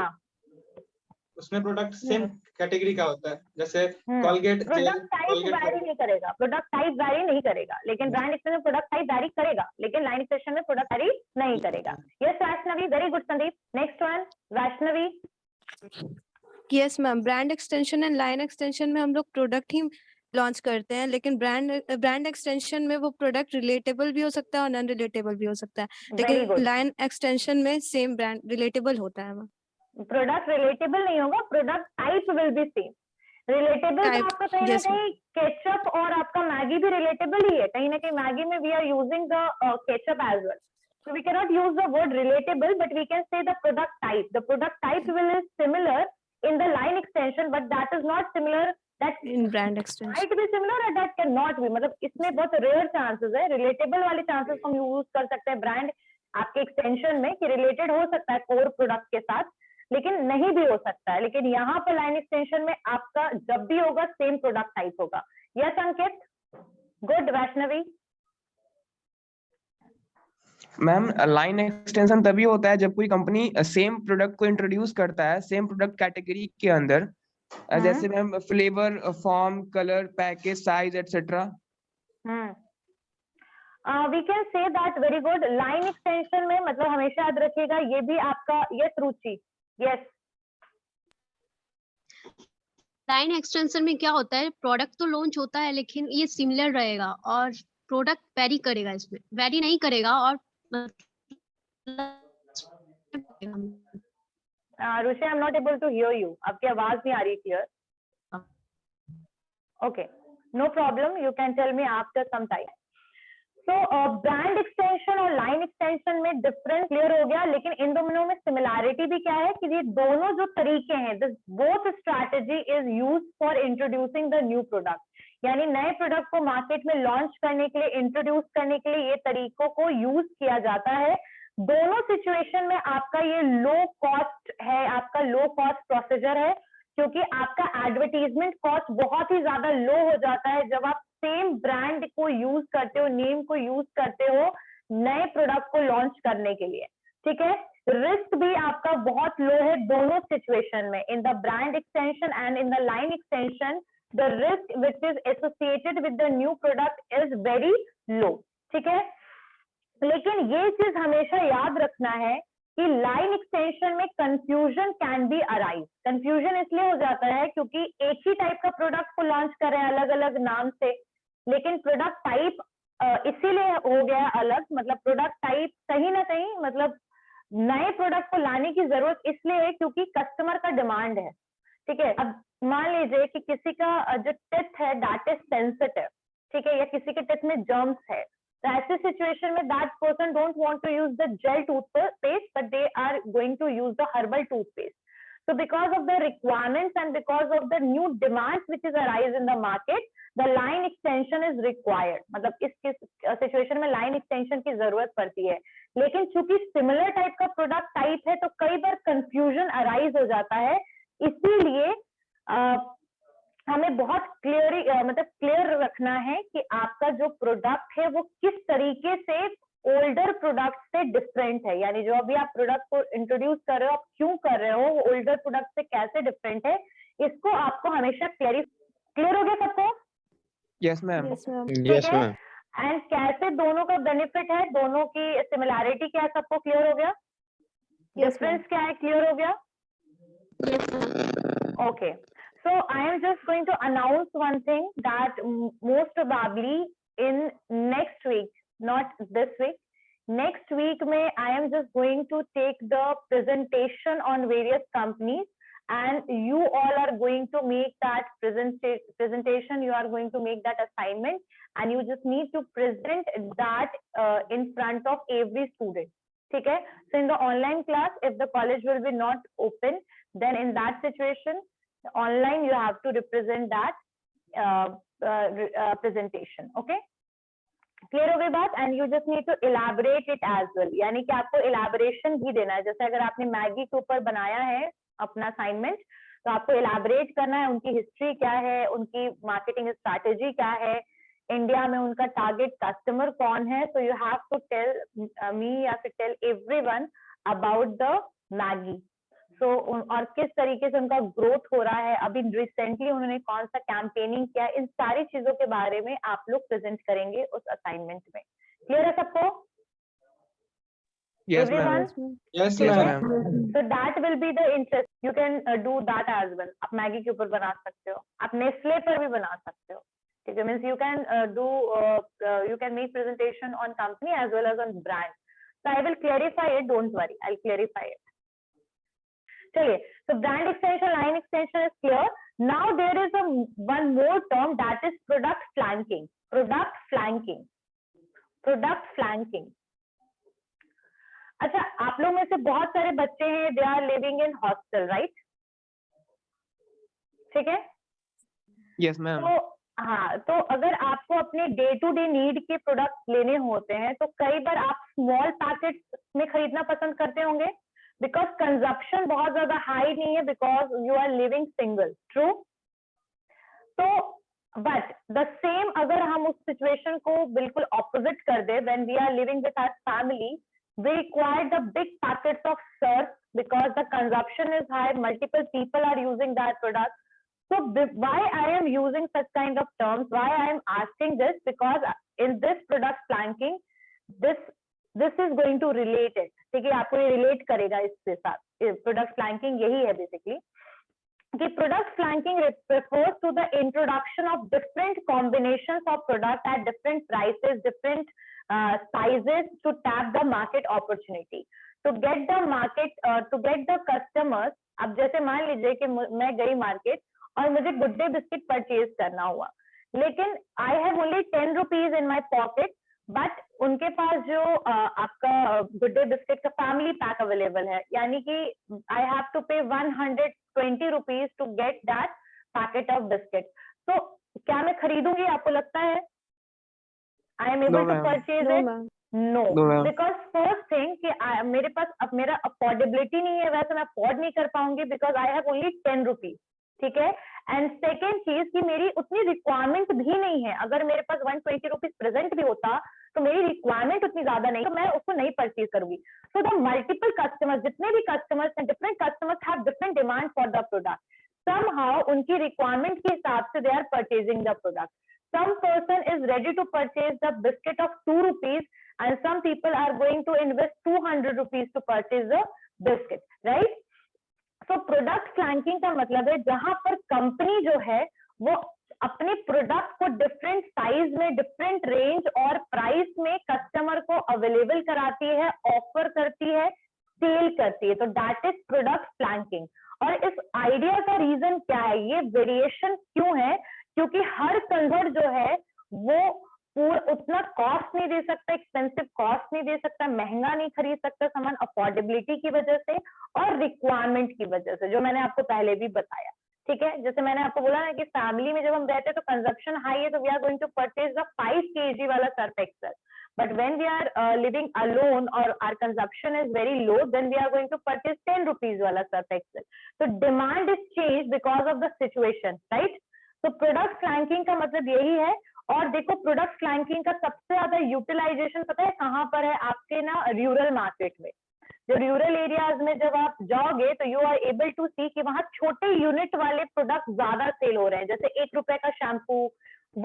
उसमें प्रोडक्ट सेम कैटेगरी का होता है, जैसे कोलगेट प्रोडक्ट टाइप वैरी नहीं करेगा, प्रोडक्ट टाइप वैरी नहीं करेगा, लेकिन ब्रांड एक्सटेंशन में प्रोडक्ट टाइप वैरी करेगा, लेकिन लाइन एक्सटेंशन में प्रोडक्ट वैरी नहीं करेगा। Yes Vaishnavi, very good Sandeep. Next one Vaishnavi. Yes ma'am, brand extension and line extension में हम लोग प्रोडक्ट ही लॉन्च करते हैं, लेकिन ब्रांड एक्सटेंशन में वो प्रोडक्ट रिलेटेबल भी हो सकता है और नॉन रिलेटेबल भी हो सकता है, लेकिन लाइन एक्सटेंशन में सेम ब्रांड रिलेटेबल होता है। प्रोडक्ट रिलेटेबल नहीं होगा, product type will be same. Relatable तो आपका कहीं ना कहीं केचप और आपका मैगी भी रिलेटेबल ही है, कहीं ना कहीं मैगी में we are using the ketchup as well, so we cannot use the word relatable, but we can say the product type will is similar in the line extension, but that is not similar that in brand extension. might be similar or that cannot be, मतलब इसमें बहुत रेयर चांसेस है, रिलेटेबल वाले चांसेस हम यूज कर सकते हैं ब्रांड आपके एक्सटेंशन में कि रिलेटेड हो सकता है कोर प्रोडक्ट के साथ, लेकिन नहीं भी हो सकता है। लेकिन यहाँ पर लाइन एक्सटेंशन में आपका जब भी होगा सेम प्रोडक्ट टाइप होगा। Yes Ankit, good. Vaishnavi? Ma'am line extension तभी होता है जब कोई कंपनी सेम प्रोडक्ट को इंट्रोड्यूस करता है सेम प्रोडक्ट कैटेगरी के अंदर, जैसे ma'am flavour, form, colour, package, size etcetera. We can say that. Very good. Line extension में मतलब हमेशा याद रखिएगा ये भी आपका, yes Ruchi? Yes. Line extension में क्या होता है, प्रोडक्ट तो लॉन्च होता है लेकिन ये सिमिलर रहेगा और प्रोडक्ट वेरी करेगा, इसमें वेरी नहीं करेगा। और Ruchi, I am not able to hear you, आपकी आवाज नहीं आ रही clear. Okay, no problem, you can tell me after some time. तो ब्रांड एक्सटेंशन और लाइन एक्सटेंशन में डिफरेंस क्लियर हो गया, लेकिन इन दोनों में सिमिलैरिटी भी क्या है कि ये दोनों जो तरीके हैं, this both strategy is used for introducing the new product, यानी नए प्रोडक्ट को मार्केट में लॉन्च करने के लिए, इंट्रोड्यूस करने के लिए ये तरीकों को यूज किया जाता है। दोनों सिचुएशन में आपका ये लो कॉस्ट है, आपका लो कॉस्ट प्रोसीजर है, क्योंकि आपका एडवर्टीजमेंट कॉस्ट बहुत ही ज्यादा लो हो जाता है जब आप सेम ब्रांड को यूज करते हो, नेम को यूज करते हो नए प्रोडक्ट को लॉन्च करने के लिए। ठीक है, रिस्क भी आपका बहुत लो है दोनों सिचुएशन में, इन the brand extension and in the line extension the risk which is associated with the new product is very low. ठीक है, लेकिन ये चीज हमेशा याद रखना है कि लाइन एक्सटेंशन में confusion can be arise. Confusion इसलिए हो जाता है क्योंकि एक ही टाइप का प्रोडक्ट को लॉन्च कर रहे हैं अलग अलग नाम से, लेकिन प्रोडक्ट टाइप इसीलिए हो गया अलग, मतलब प्रोडक्ट टाइप कहीं ना कहीं मतलब नए प्रोडक्ट को लाने की जरूरत इसलिए है क्योंकि कस्टमर का डिमांड है। ठीक है, अब मान लीजिए कि किसी का जो टिथ है दैट इज सेंसिटिव, ठीक है, या किसी के टिथ में जर्म्स है, तो ऐसी सिचुएशन में that person don't want to use the gel toothpaste but they are going to use the herbal toothpaste. So because of the requirements and because of the new demands which is arise in the market, the line extension is required. मतलब इस सिचुएशन में लाइन एक्सटेंशन की जरूरत पड़ती है, लेकिन चूंकि सिमिलर टाइप का प्रोडक्ट टाइप है तो कई बार कंफ्यूजन अराइज हो जाता है। इसीलिए हमें बहुत क्लियर रखना है कि आपका जो प्रोडक्ट है वो किस तरीके से ओल्डर प्रोडक्ट से डिफरेंट है, यानी जो अभी आप प्रोडक्ट को इंट्रोड्यूस कर रहे हो आप क्यों कर रहे हो, वो ओल्डर प्रोडक्ट से कैसे डिफरेंट है, इसको आपको हमेशा क्लियर हो गया सबको? Yes ma'am. Yes ma'am. And कैसे दोनों का बेनिफिट है, दोनों की सिमिलैरिटी क्या है, सबको क्लियर हो गया? डिफरेंस क्या है, क्लियर हो गया? Okay, so I am just going to announce one thing that most probably in next week, not this week, next week mein I am just going to take the presentation on various companies and you all are going to make that presentation, you are going to make that assignment and you just need to present that in front of every student. ठीक है, so in the online class if the college will be not open, then in that situation online you have to represent that presentation. Okay, clear हो गई बात? And you just need to elaborate it as well, यानी कि आपको इलैबोरेशन भी देना है। जैसे अगर आपने मैगी के ऊपर बनाया है अपना असाइनमेंट, तो आपको इलैबोरेट करना है उनकी हिस्ट्री क्या है, उनकी मार्केटिंग स्ट्रैटेजी क्या है, इंडिया में उनका टारगेट कस्टमर कौन है। So you have to tell me या फिर tell everyone about the Maggi. So और किस तरीके से उनका ग्रोथ हो रहा है, अभी रिसेंटली उन्होंने कौन सा कैंपेनिंग किया है, इन सारी चीजों के बारे में आप लोग प्रेजेंट करेंगे उस असाइनमेंट में। क्लियर है सबको? Yes ma'am. Yes yes ma'am. Ma'am. So that will be the interest. You can do that as well. आप मैगी के ऊपर बना सकते हो, आप नेस्ले पर भी बना सकते हो। ठीक है, means you can make presentation on company as well as on brand. So I will clarify it. Don't worry, I'll clarify it. चलिए, so brand extension, line extension is clear. Now there is one more term that is product flanking. Product flanking. Product flanking. अच्छा, आप लोग में से बहुत सारे बच्चे हैं, they are living in hostel, right? ठीक है, Yes, ma'am. तो हाँ, तो अगर आपको अपने डे टू डे नीड के प्रोडक्ट लेने होते हैं तो कई बार आप स्मॉल पैकेट में खरीदना पसंद करते होंगे, बिकॉज कंजप्शन बहुत ज्यादा हाई नहीं है, because you are living single, true. तो बट द सेम अगर हम उस सिचुएशन को बिल्कुल ऑपोजिट कर दे, when we are living with our family, we require the big packets of surf because the consumption is high, multiple people are using that product. So why I am using such kind of terms, why I am asking this, because in this product planking, this is going to relate it, ठीक है, आपको ये relate करेगा इसके साथ। Product planking यही है basically, कि product planking refers to the introduction of different combinations of product at different prices, different sizes to tap the market opportunity, to get the market, to get the customers। अब जैसे मान लीजिए कि मैं गई मार्केट और मुझे गुड डे बिस्किट परचेज करना हुआ, लेकिन I have only 10 rupees in my pocket, but उनके पास जो आपका गुड डे बिस्किट का फैमिली पैक अवेलेबल है, यानी कि I have to pay 120 rupees to get that packet of biscuit. तो क्या मैं खरीदूंगी? आपको लगता है I am able to purchase it? No, because first thing कि मेरे पास अब मेरा अफोर्डेबिलिटी नहीं है, वैसे मैं अफोर्ड नहीं कर पाऊंगी because I have only 10 rupees, ठीक है। एंड सेकेंड चीज कि मेरी उतनी रिक्वायरमेंट भी नहीं है, अगर मेरे पास 120 रुपीज प्रेजेंट भी होता तो मेरी रिक्वायरमेंट उतनी ज्यादा नहीं, तो मैं उसको नहीं परचेज करूंगी। सो द मल्टीपल कस्टमर्स, जितने भी कस्टमर्स हैं, different customers have different demand for the product, somehow उनकी रिक्वायरमेंट के हिसाब से they are purchasing the product. Some person is ready to purchase the biscuit of 2 rupees and some people are going to invest 200 rupees to purchase the biscuit, right? So product flanking का मतलब है जहां पर कंपनी जो है वो अपने प्रोडक्ट को डिफरेंट साइज में, डिफरेंट रेंज और प्राइस में कस्टमर को अवेलेबल कराती है, ऑफर करती है, सेल करती है, तो दैट इज प्रोडक्ट फ्लैंकिंग। और इस आइडिया का रीजन क्या है, ये वेरिएशन क्यों है? क्योंकि हर कंज्यूमर जो है वो उतना कॉस्ट नहीं दे सकता, एक्सपेंसिव कॉस्ट नहीं दे सकता, महंगा नहीं खरीद सकता सामान, अफोर्डेबिलिटी की वजह से और रिक्वायरमेंट की वजह से, जो मैंने आपको पहले भी बताया, ठीक है। जैसे मैंने आपको बोला ना कि फैमिली में जब हम रहते हैं तो कंजप्शन हाई है, तो we are going to purchase the 5 kg वाला Surf Excel, but when we are living alone or our consumption is very low, then we are going to purchase 10 rupees wala surf excel. So demand is changed because of the situation, right? So product flanking का मतलब यही है। और देखो प्रोडक्ट फ्लैंकिंग का सबसे ज्यादा यूटिलाइजेशन पता है कहाँ पर है? आपके ना रूरल मार्केट में। जो रूरल एरियाज में जब आप जाओगे तो यू आर एबल टू सी कि वहां छोटे यूनिट वाले प्रोडक्ट ज्यादा सेल हो रहे हैं, जैसे 1 रुपए का शैम्पू,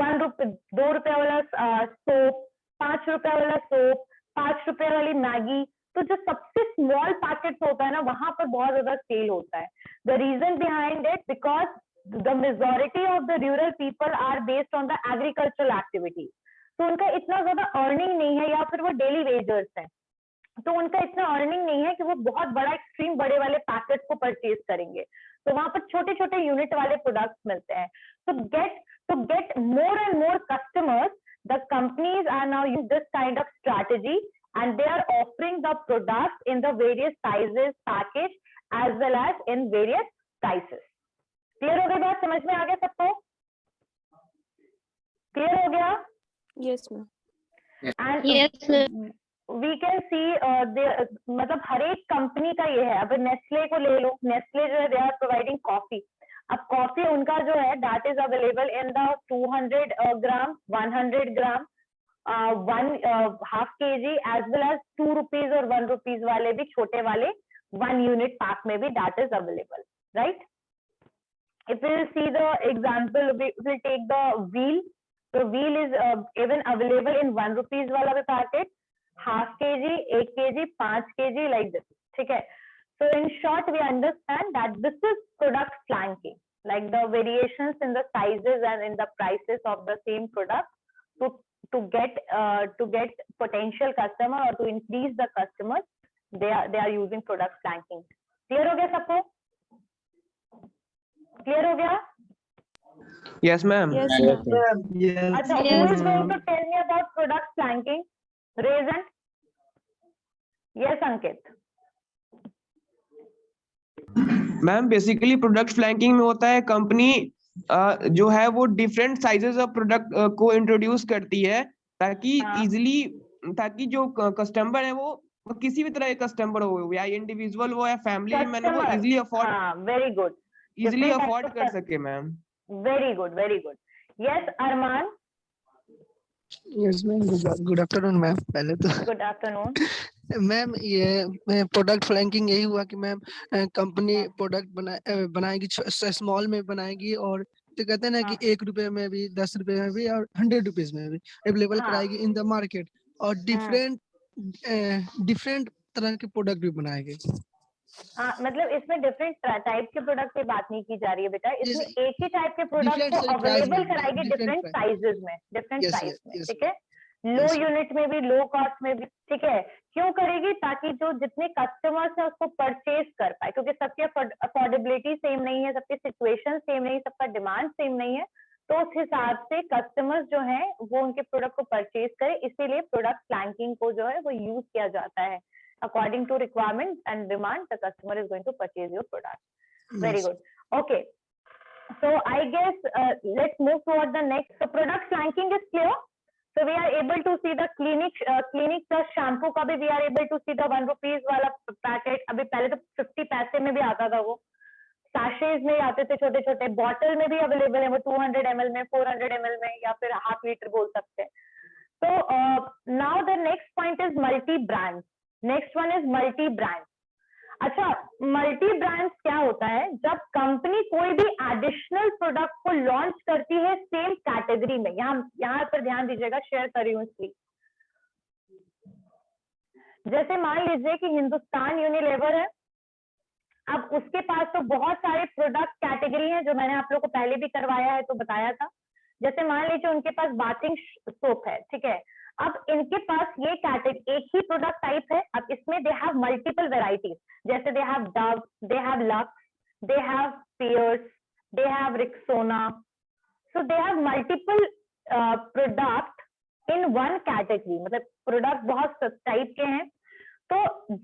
1 रुपए 2 रुपए वाला सोप, 5 रुपए वाला सोप, 5 रुपए वाली मैगी। तो जो सबसे स्मॉल पैकेट होता है ना, वहां पर बहुत ज्यादा सेल होता है। The reason behind it because the majority of the rural people are based on the agricultural activity, तो उनका इतना ज्यादा अर्निंग नहीं है, या फिर वो डेली वेजर्स हैं, तो उनका इतना अर्निंग नहीं है कि वो बहुत बड़ा एक्सट्रीम बड़े वाले पैकेट को परचेज करेंगे, तो वहां पर छोटे छोटे यूनिट वाले प्रोडक्ट्स मिलते हैं। तो get more and more customers, the companies are now using this kind of strategy and they are offering the products in the various sizes, package as well as in various prices. Clear हो गई बात? समझ में आ गया सबको? क्लियर हो गया? Yes ma'am. And Yes, ma'am. we can see मतलब हर एक कंपनी का ये है। अब नेस्ले को ले लो, नेस्ले जो है दे आर प्रोवाइडिंग कॉफी। अब कॉफी उनका जो है that is available in the 200 gram, 100 gram, 1/2 kg as well as 2 rupees और 1 रुपीज वाले भी छोटे वाले 1 यूनिट पैक में भी that is available, right? If we see the example, we will take the wheel. So wheel is even available in 1 rupees वाला भी packet, 1/2 kg, 1 kg, 5 kg like this, ठीक है? So in short, we understand that this is product flanking, like the variations in the sizes and in the prices of the same product to get potential customer or to increase the customers. They are using product flanking. Clear हो गया सबको? Clear हो गया? Yes, ma'am. Yes Yes, ma'am. ma'am. अच्छा, who is going to tell me about product flanking? Raise hand. Yes, Ankit. Ma'am basically product flanking में होता है कंपनी जो है वो डिफरेंट साइजेस ऑफ प्रोडक्ट को इंट्रोड्यूस करती है, ताकि हाँ। इजिली, ताकि जो कस्टमर है वो किसी भी तरह का कस्टमर हो, या इंडिविजुअल हो या फैमिली मैन, वो कस्टमर, इजिली अफोर्ड, हाँ, very good, easily different types afford of कर सके ma'am. Very good, very good. Yes Armaan, yes ma'am, good afternoon ma'am. पहले तो गुड आफ्टरनून। मैम ये प्रोडक्ट फ्लैंकिंग यही हुआ कि मैम कंपनी प्रोडक्ट बनाएगी, स्मॉल में बनाएगी, और तो कहते हैं ना कि 1 रुपए में भी, 10 रुपए में भी, और 100 रुपीज में भी अवेलेबल हाँ। कराएगी इन द मार्केट, और डिफरेंट डिफरेंट तरह के प्रोडक्ट भी बनाएगी। हाँ, मतलब इसमें डिफरेंट टाइप के प्रोडक्ट की बात नहीं की जा रही है बेटा, इसमें एक ही टाइप के प्रोडक्ट different को size price अवेलेबल में, कराएगी different डिफरेंट price। साइजेस में, डिफरेंट Yes, साइज yes, में, yes, ठीक है, लो yes, यूनिट में भी, लो कॉस्ट में भी, ठीक है। क्यों करेगी? ताकि जो जितने कस्टमर्स है उसको परचेज कर पाए, क्योंकि सबकी अफोर्डेबिलिटी सेम नहीं है, सबकी सिचुएशन सेम नहीं, सबका डिमांड सेम नहीं है, तो उस हिसाब से कस्टमर्स जो है वो उनके प्रोडक्ट को परचेज करे, इसीलिए प्रोडक्ट फ्लैंकिंग को जो है वो यूज किया जाता है। According to requirement and demand, the customer is going to purchase your product. Very yes. good. Okay. So I guess let's move toward the next. So product flanking is clear. So we are able to see the clinic plus shampoo का भी we are able to see the 1 rupees वाला पैकेट। अभी पहले तो 50 पैसे में भी आता था, वो सैशेज में आते थे छोटे छोटे, बॉटल में भी अवेलेबल है वो 200 ml में, 400 ml में, या फिर ½ लीटर बोल सकते हैं। तो now the next point is multi brand. Next one is multi brand. अच्छा, मल्टी ब्रांड्स क्या होता है? जब कंपनी कोई भी एडिशनल प्रोडक्ट को लॉन्च करती है सेम कैटेगरी में, यहाँ पर ध्यान दीजिएगा, शेयर कर रही हूँ इसलिए। जैसे मान लीजिए कि हिंदुस्तान यूनिलीवर है, अब उसके पास तो बहुत सारे प्रोडक्ट कैटेगरी हैं, जो मैंने आप लोग को पहले भी करवाया है तो बताया था। जैसे मान लीजिए उनके पास बाथिंग सोप है, ठीक है, अब इनके पास ये कैटेगरी एक ही प्रोडक्ट टाइप है, अब इसमें दे हैव मल्टीपल वेराइटीज, जैसे they have Dove, they have Lux, they have Pears, they have Rexona, so they have multiple product in one category, मतलब प्रोडक्ट बहुत टाइप के हैं। तो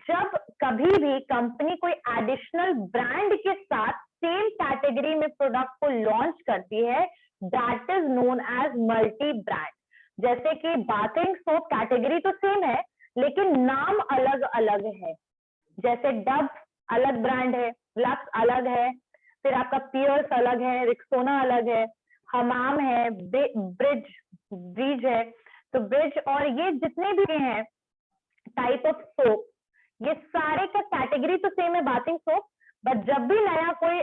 जब कभी भी कंपनी कोई एडिशनल ब्रांड के साथ सेम कैटेगरी में प्रोडक्ट को लॉन्च करती है, that is known as multi brand. जैसे कि बाथिंग सोप कैटेगरी तो सेम है, लेकिन नाम अलग अलग है। जैसे डव अलग ब्रांड है, लक्स अलग है, फिर आपका पियर्स अलग है, रिक्सोना अलग है, हमाम है, ब्रिज है। तो ब्रिज और ये जितने भी हैं टाइप ऑफ सोप, ये सारे का कैटेगरी तो सेम है, बाथिंग सोप, बट जब भी नया कोई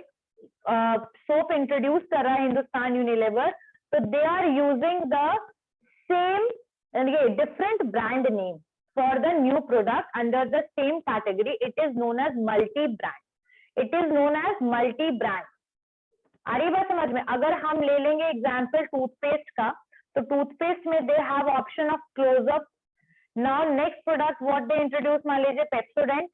सोप इंट्रोड्यूस कर रहा है हिंदुस्तान यूनिलीवर, तो they are using the same different brand name for the new product under the same category. It is known as multi brand. It is known as multi brand. आ रही बात समझ में? अगर हम ले लेंगे एग्जाम्पल टूथपेस्ट का, तो टूथपेस्ट में they have option of Closeup. Now next product what they introduce, मान लीजिए Pepsodent.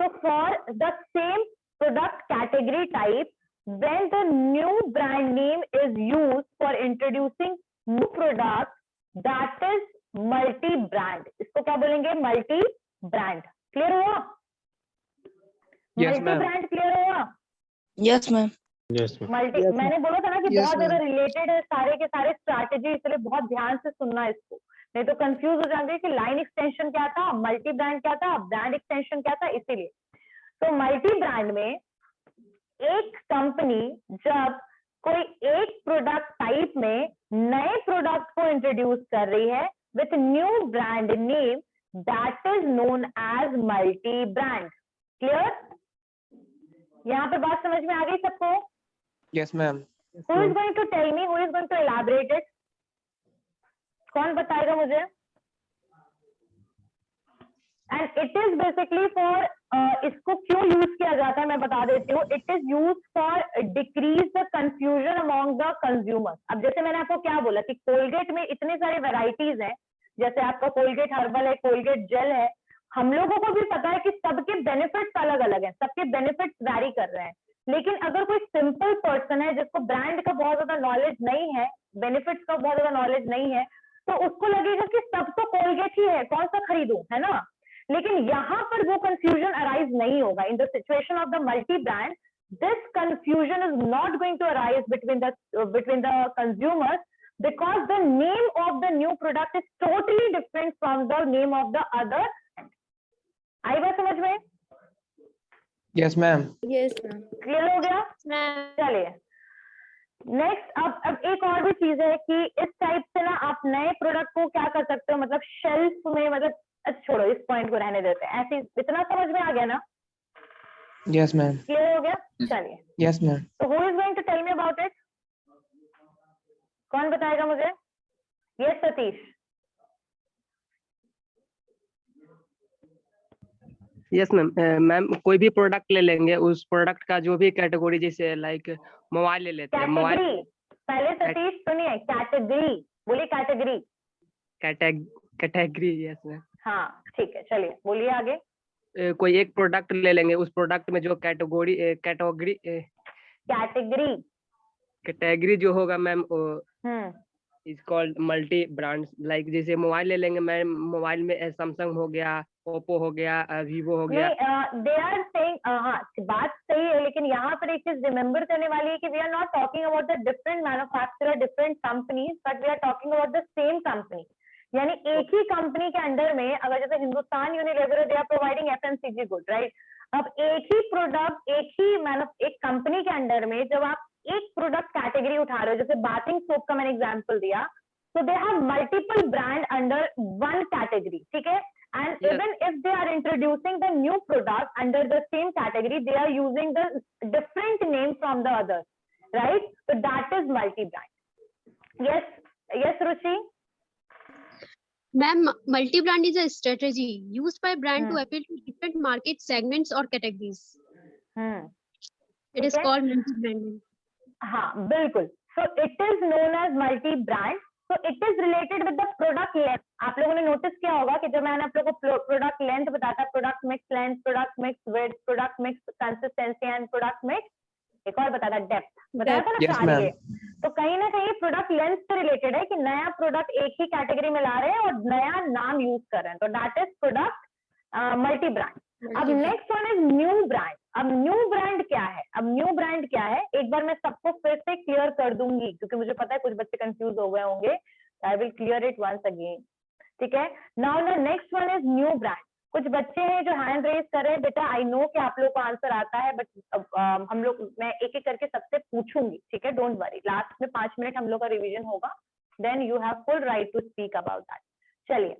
So for the same product category type, when the new brand name is used for introducing new product, that is multi brand. इसको क्या बोलेंगे? Multi brand. क्लियर हुआ? मल्टी ब्रांड क्लियर हुआ? Yes ma'am. मल्टी, मैंने बोला था ना कि बहुत ज्यादा रिलेटेड है सारे के सारे स्ट्रैटेजी, इसलिए बहुत ध्यान से सुनना इसको, नहीं तो कंफ्यूज हो जाएंगे कि लाइन एक्सटेंशन क्या था, मल्टी ब्रांड क्या था, ब्रांड एक्सटेंशन क्या था। इसीलिए तो मल्टी ब्रांड में एक कंपनी जब कोई एक प्रोडक्ट टाइप में नए प्रोडक्ट को इंट्रोड्यूस कर रही है with new brand name, that is known as multi brand. Clear? यहाँ पे बात समझ में आ गई सबको? Yes ma'am. Who is going to tell me, who is going to elaborate it? कौन बताएगा मुझे? And it is basically for, इसको क्यों यूज किया जाता है मैं बता देती हूँ। It is use for decrease the confusion among the consumer. अब जैसे मैंने आपको क्या बोला कि कोलगेट में इतने सारे वेराइटीज हैं, जैसे आपका कोलगेट हर्बल है, कोलगेट जेल है, हम लोगों को भी पता है कि सबके बेनिफिट्स अलग अलग हैं, सबके बेनिफिट्स वैरी कर रहे हैं। लेकिन अगर कोई सिंपल पर्सन है जिसको ब्रांड का बहुत ज्यादा नॉलेज नहीं है, बेनिफिट्स का बहुत ज्यादा नॉलेज नहीं है, तो उसको लगेगा कि सब तो कोलगेट ही है, कौन सा खरीदूं, है ना। लेकिन यहाँ पर वो कंफ्यूजन अराइज नहीं होगा। In the situation of the multi brand, this confusion is not going to arise between the consumers, because the name of the new product is totally different from the name of the other. आई बात समझ में? Yes ma'am. Yes ma'am. Clear हो गया? चलिए नेक्स्ट, अब एक और भी चीज है कि इस टाइप से ना आप नए प्रोडक्ट को क्या कर सकते हो, मतलब शेल्फ में, मतलब अच्छा छोड़ो इस पॉइंट को रहने देते हैं, ऐसे इतना समझ में आ गया ना? Yes ma'am. क्लियर हो गया? चलिए यस मैम। तो who is going to tell me about it? कौन बताएगा मुझे? Yes Satish. Yes ma'am. Ma'am कोई भी प्रोडक्ट ले लेंगे, उस प्रोडक्ट का जो भी कैटेगरी, जैसे लाइक मोबाइल ले लेते हैं, मोबाइल। पहले सतीश सुनिए, कैटेगरी बोलिए, कैटेगरी। Category yes ma'am. हाँ ठीक है, चलिए बोलिए आगे। कोई एक प्रोडक्ट ले लेंगे, उस प्रोडक्ट में जो कैटेगरी जो होगा ma'am, is called multi brands. Like जैसे मोबाइल ले लेंगे मैम, मोबाइल में सैमसंग हो गया, ओप्पो हो गया, वीवो हो गया। दे आर सेइंग, हाँ बात सही है, लेकिन यहाँ पर एक चीज रिमेम्बर करने वाली है कि we are not talking about the different manufacturer, different companies, but we are talking about the same company. यानी एक ही कंपनी के अंडर में, अगर जैसे Hindustan Unilever, they are providing FMCG good, right? अब एक ही प्रोडक्ट, एक कंपनी के अंडर में जब आप एक प्रोडक्ट कैटेगरी उठा रहे हो, जैसे बाथिंग सोप का मैंने एग्जांपल दिया, so they have multiple brand under one category, ठीक है? And Yes. even if they are introducing the new product under the same category, they are using the different name from the others, right? So that is multi-brand. Yes, yes, Ruchi. Ma'am, multi-brand is a strategy used by brand to appeal to different market segments or categories. It is Okay. called multi-branding. हाँ बिल्कुल। So it is known as multi-brand. So it is related with the product length. आप लोगों ने नोटिस किया होगा कि जब मैंने आप लोगों को प्रोडक्ट लेंथ बताता, product mix length, product mix width, product mix consistency and product mix, एक और बताता डेप्थ, बताया था ना Yes, चार ma'am. ये। तो कहीं ना कहीं प्रोडक्ट लेंथ से रिलेटेड है कि नया प्रोडक्ट एक ही कैटेगरी में ला रहे हैं और नया नाम यूज कर रहे हैं, तो that is product multi brand. अब next one is new brand. अब न्यू ब्रांड क्या है? अब न्यू ब्रांड क्या है, एक बार मैं सबको फिर से क्लियर कर दूंगी, क्योंकि मुझे पता है कुछ बच्चे कंफ्यूज हो गए होंगे। I will clear it once again, ठीक है? Now the next one is new brand. कुछ बच्चे हैं जो हैंड रेज कर रहे हैं, बेटा आई नो कि आप लोग को आंसर आता है, बट हम लोग, मैं एक एक करके सबसे पूछूंगी, ठीक है? डोंट वरी, लास्ट में 5 मिनट हम लोग का रिवीजन होगा, then you have full right to speak about that. चलिए,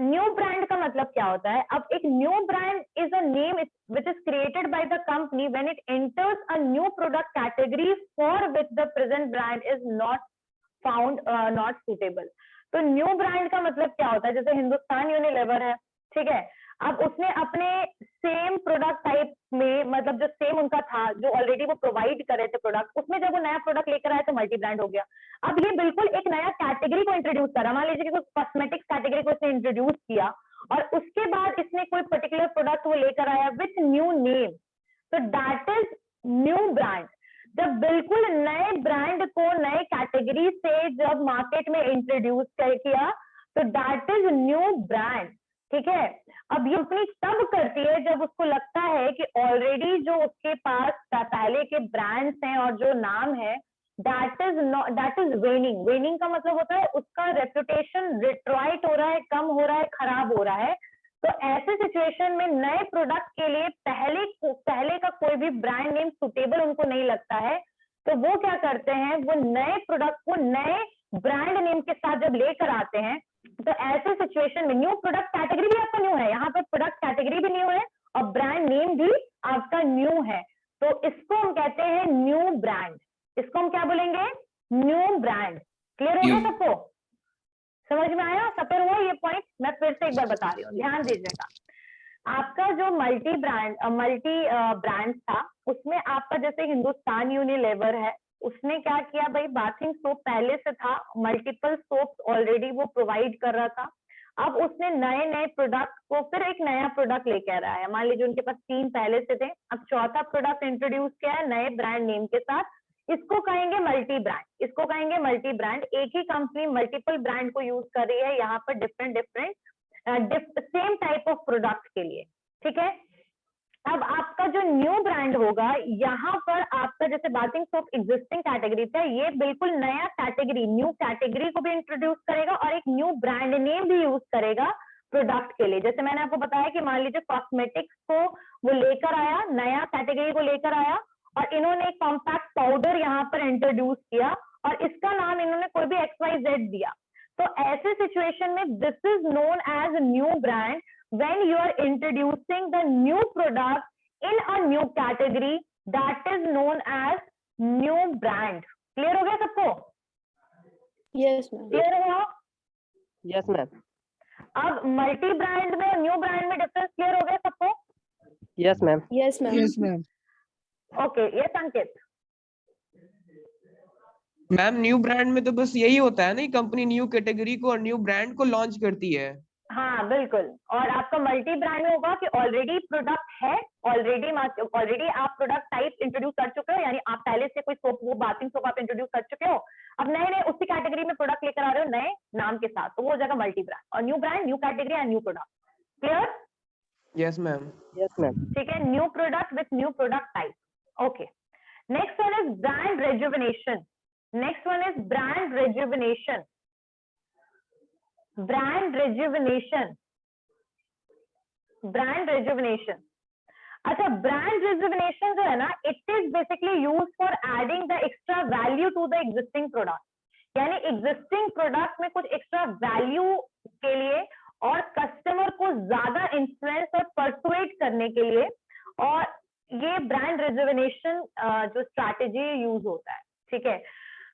न्यू ब्रांड का मतलब क्या होता है? अब एक new brand is a name which is created by the company when it enters a new product category for which the present brand is not found not suitable. तो न्यू ब्रांड का मतलब क्या होता है? जैसे हिंदुस्तान यूनिलीवर है, ठीक है? अब उसने अपने सेम प्रोडक्ट टाइप में, मतलब जो सेम उनका था, जो ऑलरेडी वो प्रोवाइड कर रहे थे प्रोडक्ट, उसमें जब वो नया प्रोडक्ट लेकर आया तो मल्टी ब्रांड हो गया। अब ये बिल्कुल एक नया कैटेगरी को इंट्रोड्यूस करा, मान लीजिए कि कोई कॉस्मेटिक्स कैटेगरी को इसने इंट्रोड्यूस किया और उसके बाद इसने कोई पर्टिकुलर प्रोडक्ट वो लेकर आया विथ न्यू नेम, तो दैट इज न्यू ब्रांड। जब बिल्कुल नए ब्रांड को नए कैटेगरी से जब मार्केट में इंट्रोड्यूस किया तो दैट इज न्यू ब्रांड, ठीक है? अब ये कंपनी तब करती है जब उसको लगता है कि ऑलरेडी जो उसके पास पहले के ब्रांड्स हैं और जो नाम है दैट इज वेनिंग। वेनिंग का मतलब होता है उसका रेपुटेशन रिट्रॉइट हो रहा है, कम हो रहा है, खराब हो रहा है। तो ऐसे सिचुएशन में नए प्रोडक्ट के लिए पहले का कोई भी ब्रांड नेम सुटेबल उनको नहीं लगता है, तो वो क्या करते हैं, वो नए प्रोडक्ट को नए ब्रांड नेम के साथ जब लेकर आते हैं, तो ऐसे सिचुएशन में न्यू प्रोडक्ट कैटेगरी भी आपका न्यू है, यहाँ पर प्रोडक्ट कैटेगरी भी न्यू है और ब्रांड नेम भी आपका न्यू है, तो इसको हम कहते हैं न्यू ब्रांड। इसको हम क्या बोलेंगे? New brand. क्लियर हो गया सबको? समझ में आया? सफर हुआ ये पॉइंट? मैं फिर से एक बार बता रही हूँ, ध्यान दीजिएगा। आपका जो मल्टी ब्रांड था, उसमें आपका जैसे हिंदुस्तान यूनिलीवर है, उसने क्या किया भाई, बाथिंग सोप पहले से था, मल्टीपल सोप ऑलरेडी वो प्रोवाइड कर रहा था। अब उसने नए नए प्रोडक्ट को फिर एक नया प्रोडक्ट लेकर आया, मान लीजिए उनके पास 3 पहले से थे, अब चौथा प्रोडक्ट इंट्रोड्यूस किया है नए ब्रांड नेम के साथ, इसको कहेंगे मल्टी ब्रांड। इसको कहेंगे मल्टी ब्रांड। एक ही कंपनी मल्टीपल ब्रांड को यूज कर रही है यहाँ पर different same type of product के लिए, ठीक है? अब आपका जो न्यू ब्रांड होगा, यहाँ पर आपका जैसे बाथिंग सोप एग्जिस्टिंग कैटेगरी था, ये बिल्कुल नया कैटेगरी, न्यू कैटेगरी को भी इंट्रोड्यूस करेगा और एक न्यू ब्रांड नेम भी यूज करेगा प्रोडक्ट के लिए। जैसे मैंने आपको बताया कि मान लीजिए कॉस्मेटिक्स को वो लेकर आया, नया कैटेगरी को लेकर आया और इन्होंने एक कॉम्पैक्ट पाउडर यहाँ पर इंट्रोड्यूस किया और इसका नाम इन्होंने कोई भी XYZ दिया। तो ऐसे सिचुएशन में this is known as new brand when you are introducing the new product in a new category, that is known as new brand. Clear हो गया सबको? Yes ma'am. Clear हुआ? Yes ma'am. अब मल्टी ब्रांड में न्यू ब्रांड में डिफरेंस क्लियर हो गया सबको? Yes ma'am. Yes ma'am. Yes ma'am. Okay, ये संकेत। मैम न्यू ब्रांड में तो बस यही होता है ना, कंपनी न्यू कैटेगरी को और न्यू ब्रांड को लॉन्च करती है। हाँ बिल्कुल। और आपका मल्टी ब्रांड होगा कि ऑलरेडी प्रोडक्ट है, ऑलरेडी आप प्रोडक्ट टाइप इंट्रोड्यूस कर चुके हो, यानी आप पहले से कोई सोप, वो बाथिंग सोप आप इंट्रोड्यूस कर चुके हो, अब नए नए उसी कैटेगरी में प्रोडक्ट लेकर आ रहे हो नए नाम के साथ, तो वो हो जाएगा मल्टी ब्रांड। और new brand, new category and new product. Clear? Yes ma'am. Yes ma'am. ठीक है, new product with new product type. Okay, next one is brand rejuvenation. Next one is brand rejuvenation. Brand rejuvenation, brand rejuvenation. अच्छा, ब्रांड रेजुविनेशन जो है ना, it is basically use for adding the extra value to the existing product. यानी एग्जिस्टिंग प्रोडक्ट में कुछ एक्स्ट्रा वैल्यू के लिए और कस्टमर को ज्यादा इन्फ्लुएंस और परसुएट करने के लिए, और ये ब्रांड रेजुविनेशन जो स्ट्रैटेजी यूज होता है। ठीक है,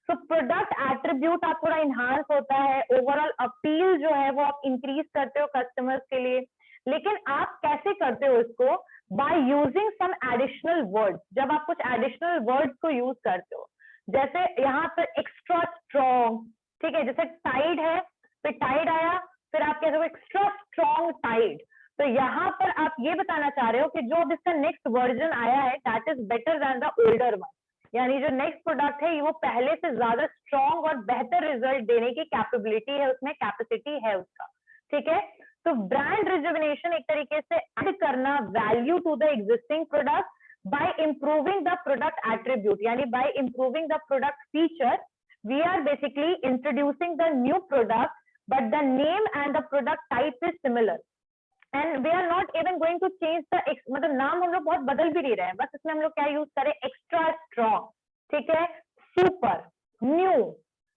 तो प्रोडक्ट एट्रीब्यूट आप थोड़ा इन्हांस होता है, ओवरऑल अपील जो है वो आप इंक्रीज करते हो कस्टमर्स के लिए। लेकिन आप कैसे करते हो इसको? By using some additional words. जब आप कुछ एडिशनल वर्ड्स को यूज करते हो, जैसे यहाँ पर एक्स्ट्रा स्ट्रॉन्ग, ठीक है, जैसे टाइड है, फिर टाइड आया, फिर आप कहते हो एक्स्ट्रा स्ट्रॉन्ग टाइड। तो यहाँ पर आप ये बताना चाह रहे हो कि जो अब इसका नेक्स्ट वर्जन आया है that is better than the older one, यानी जो नेक्स्ट प्रोडक्ट है वो पहले से ज्यादा स्ट्रॉन्ग और बेहतर रिजल्ट देने की कैपेबिलिटी है उसमें, कैपेसिटी है उसका। ठीक है, तो ब्रांड रिजुविनेशन एक तरीके से ऐड करना value to the existing product by improving the product attribute, यानी by improving the product feature we are basically introducing the new product but the name and the product type is similar and we are not even going to change the, मतलब नाम हम लोग बहुत बदल भी नहीं रहे हैं, बस इसमें हम लोग क्या यूज करें, एक्स्ट्रा स्ट्रॉन्ग, ठीक है, सुपर, न्यू,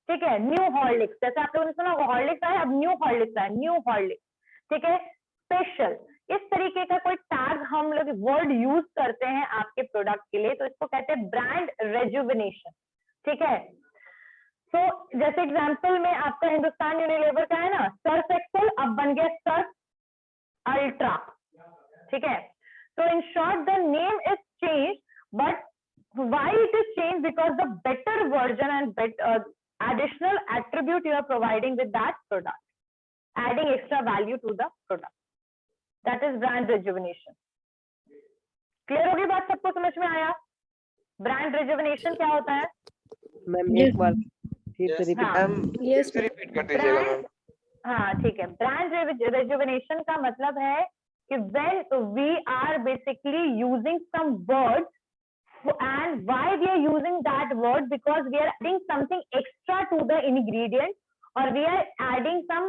ठीक है, न्यू हॉर्लिक्स, जैसे आप लोगों ने सुना हॉर्लिक्स आया, अब न्यू हॉर्लिक्स आया, न्यू हॉर्लिक्स, ठीक है, स्पेशल। इस तरीके का कोई टैग हम लोग वर्ड यूज करते हैं आपके प्रोडक्ट के लिए, तो इसको कहते हैं ब्रांड रेजुविनेशन। ठीक है, तो जैसे एग्जांपल में आपका हिंदुस्तान यूनिलीवर का है ना, सर्फ एक्सेल, अब बन गया सर्फ अल्ट्रा। ठीक है, तो in short the name is change, but why it is changed? Because the better version and additional attribute you are providing with that product, adding extra value to the product, that is brand rejuvenation. Clear होगी बात? सबको समझ में आया ब्रांड रेजुविनेशन क्या होता है? मैम एक बार फिर से रिपीट कर दीजिएगा मैम। हाँ ठीक है, ब्रांड रेजुविनेशन का मतलब है कि when we are basically using some words, and why we are using that word, because we are adding something extra to the ingredient, or we are adding some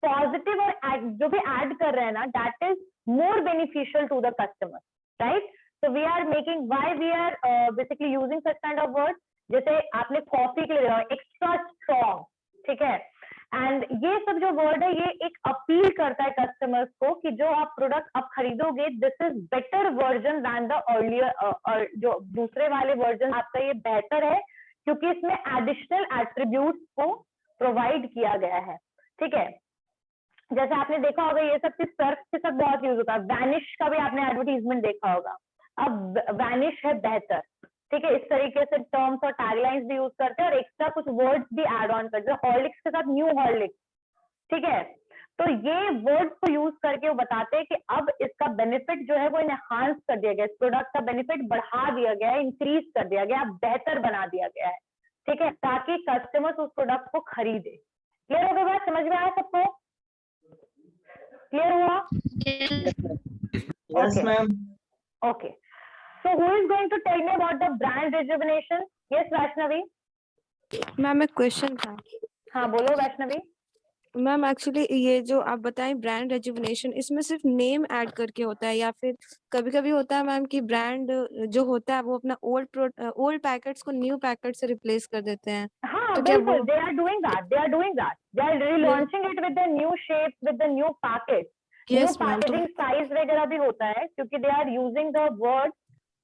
positive, or जो भी add कर रहे हैं ना, that is more beneficial to the customer, right? So we are making, why we are basically using such kind of words, जैसे आपने कॉफी के लिए एक्स्ट्रा स्ट्रॉन्ग, ठीक है, एंड ये सब जो वर्ड है ये एक अपील करता है कस्टमर्स को कि जो आप प्रोडक्ट आप खरीदोगे, this is better version than the earlier, और जो दूसरे वाले वर्जन आपका ये बेहतर है क्योंकि इसमें एडिशनल एट्रीब्यूट्स को प्रोवाइड किया गया है। ठीक है, जैसे आपने देखा होगा ये सब चीज सर्फ के साथ बहुत यूज होता है, वैनिश का भी आपने एडवर्टीजमेंट देखा होगा, अब वैनिश है बेहतर, ठीक है, इस तरीके से टर्म्स और टैगलाइंस भी यूज करते हैं और एक्स्ट्रा कुछ वर्ड्स भी ऐड ऑन करते हैं, हॉर्लिक्स के साथ न्यू हॉर्लिक्स, ठीक है, तो ये वर्ड्स को यूज करके वो बताते हैं कि अब इसका बेनिफिट जो है वो इनहांस कर दिया गया, इस प्रोडक्ट का बेनिफिट बढ़ा दिया गया है, इंक्रीज कर दिया गया, बेहतर बना दिया गया है, ठीक है, ताकि कस्टमर्स उस प्रोडक्ट को खरीदे। क्लियर हो गया बात? समझ में आया सबको? क्लियर हुआ? Yes ma'am. Okay. So who is going to tell me about the brand rejuvenation? Yes, Vaishnavi. Ma'am एक क्वेश्चन था। हाँ बोलो वैष्णवी। मैम एक्चुअली ये जो आप बताएं ब्रांड रेजुविनेशन, इसमें सिर्फ नेम ऐड करके होता है या फिर कभी कभी होता है मैम कि ब्रांड जो होता है वो अपना ओल्ड पैकेट्स को न्यू पैकेट से रिप्लेस कर देते हैं? हाँ तो क्या बिल्कुल, वो they are doing that. They are doing that. They are relaunching it with the new shapes, with the new packets. New yes ma'am, तो packaging size वगैरह भी होता है क्योंकि they are using the words,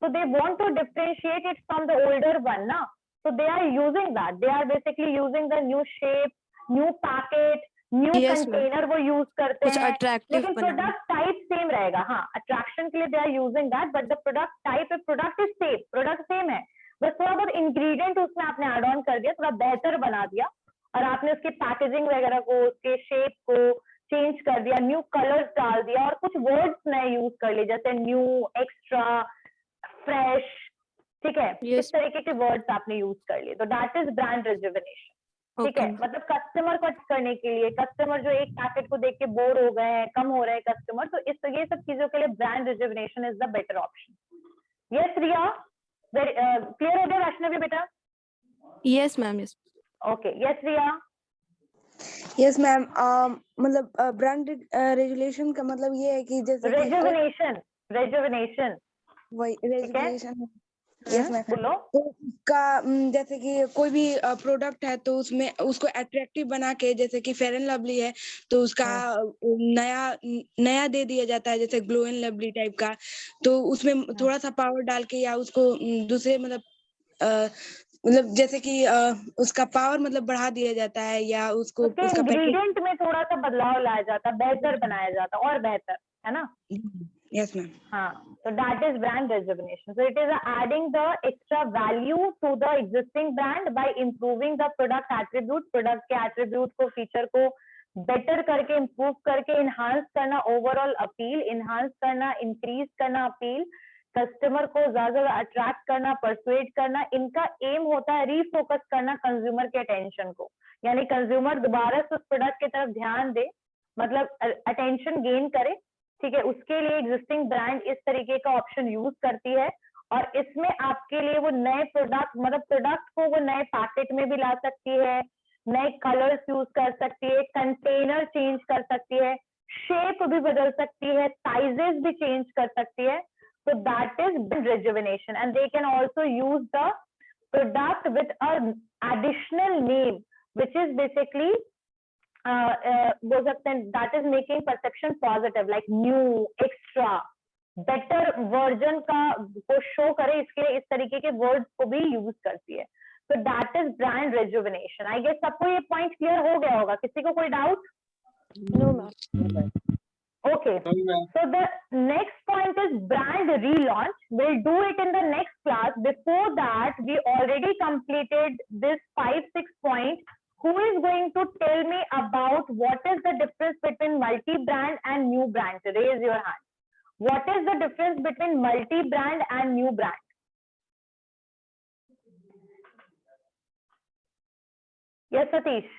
so they want to differentiate it from the older one ना. So they are using that. They are basically using the new shape, new packet, new Yes, ma'am. container वो use करते कुछ हैं, अट्रैक्टिव लेकिन बनाना। product type same रहेगा। हाँ, attraction के लिए they are using that, but the product type, product is same, product same है, बस थोड़ा बहुत इंग्रेडिएंट उसमें आपने ऐड ऑन कर दिया, थोड़ा बेहतर बना दिया, और आपने उसकी पैकेजिंग वगैरह को, उसके शेप को चेंज कर दिया, न्यू कलर्स डाल दिया और कुछ वर्ड्स नए यूज कर लिए, जैसे न्यू, एक्स्ट्रा, फ्रेश, ठीक है, इस तरीके के वर्ड्स आपने यूज कर लिए, तो दैट इज ब्रांड रिजुविनेशन। ठीक है, मतलब कस्टमर को करने के लिए, कस्टमर जो एक पैकेट को देख के बोर हो गए हैं, कम हो रहे हैं कस्टमर, तो ये सब चीजों के लिए brand rejuvenation is the better option. Yes Riya, clear हो गया वैष्णवी बेटा? Yes ma'am, yes. Okay, yes Riya. Yes ma'am, मतलब ब्रांड रेगुलेशन का मतलब ये है कि जैसे रेजुविनेशन वही रेगुलेशन। यस मैम, बोलो। तो उसका जैसे कि कोई भी प्रोडक्ट है तो उसमें उसको अट्रैक्टिव बना के, जैसे कि फेयर एंड लवली है तो उसका नया दे दिया जाता है, जैसे ग्लो एंड लवली टाइप का, तो उसमें थोड़ा सा पावर डाल के या उसको दूसरे मतलब जैसे कि उसका पावर मतलब बढ़ा दिया जाता है या उसको उसका इंग्रेडिएंट में थोड़ा सा बदलाव लाया जाता, बेहतर बनाया जाता, और बेहतर, है ना? Yes ma'am. हाँ, so that is brand rejuvenation. So it is adding the extra value to the existing brand by improving the product attribute, product के attribute को, feature को better करके, improve करके, enhance करना overall appeal, enhance करना, increase करना appeal, कस्टमर को ज्यादा अट्रैक्ट करना, परसुएड करना, इनका एम होता है रीफोकस करना कंज्यूमर के अटेंशन को, यानी कंज्यूमर दोबारा से उस प्रोडक्ट की तरफ ध्यान दे, मतलब अटेंशन गेन करे। ठीक है, उसके लिए एग्जिस्टिंग ब्रांड इस तरीके का ऑप्शन यूज करती है, और इसमें आपके लिए वो नए प्रोडक्ट, मतलब प्रोडक्ट को वो नए पैकेट में भी ला सकती है, नए कलर्स यूज कर सकती है, कंटेनर चेंज कर सकती है, शेप भी बदल सकती है, साइजेस भी चेंज कर सकती है। So that is brand rejuvenation, and they can also use the product with an additional name, which is basically बोल सकते हैं that is making perception positive, like new, extra, better version का को शो करे, इसके लिए इस तरीके के वर्ड्स को भी यूज करती है। So that is brand rejuvenation. I guess सबको ये पॉइंट क्लियर हो गया होगा, किसी को कोई doubt? No ma'am. Okay, so the next point is brand relaunch. We'll do it in the next class. Before that, we already completed this 5-6 point. Who is going to tell me about what is the difference between multi-brand and new brand? Raise your hand. What is the difference between multi-brand and new brand? Yes, Satish.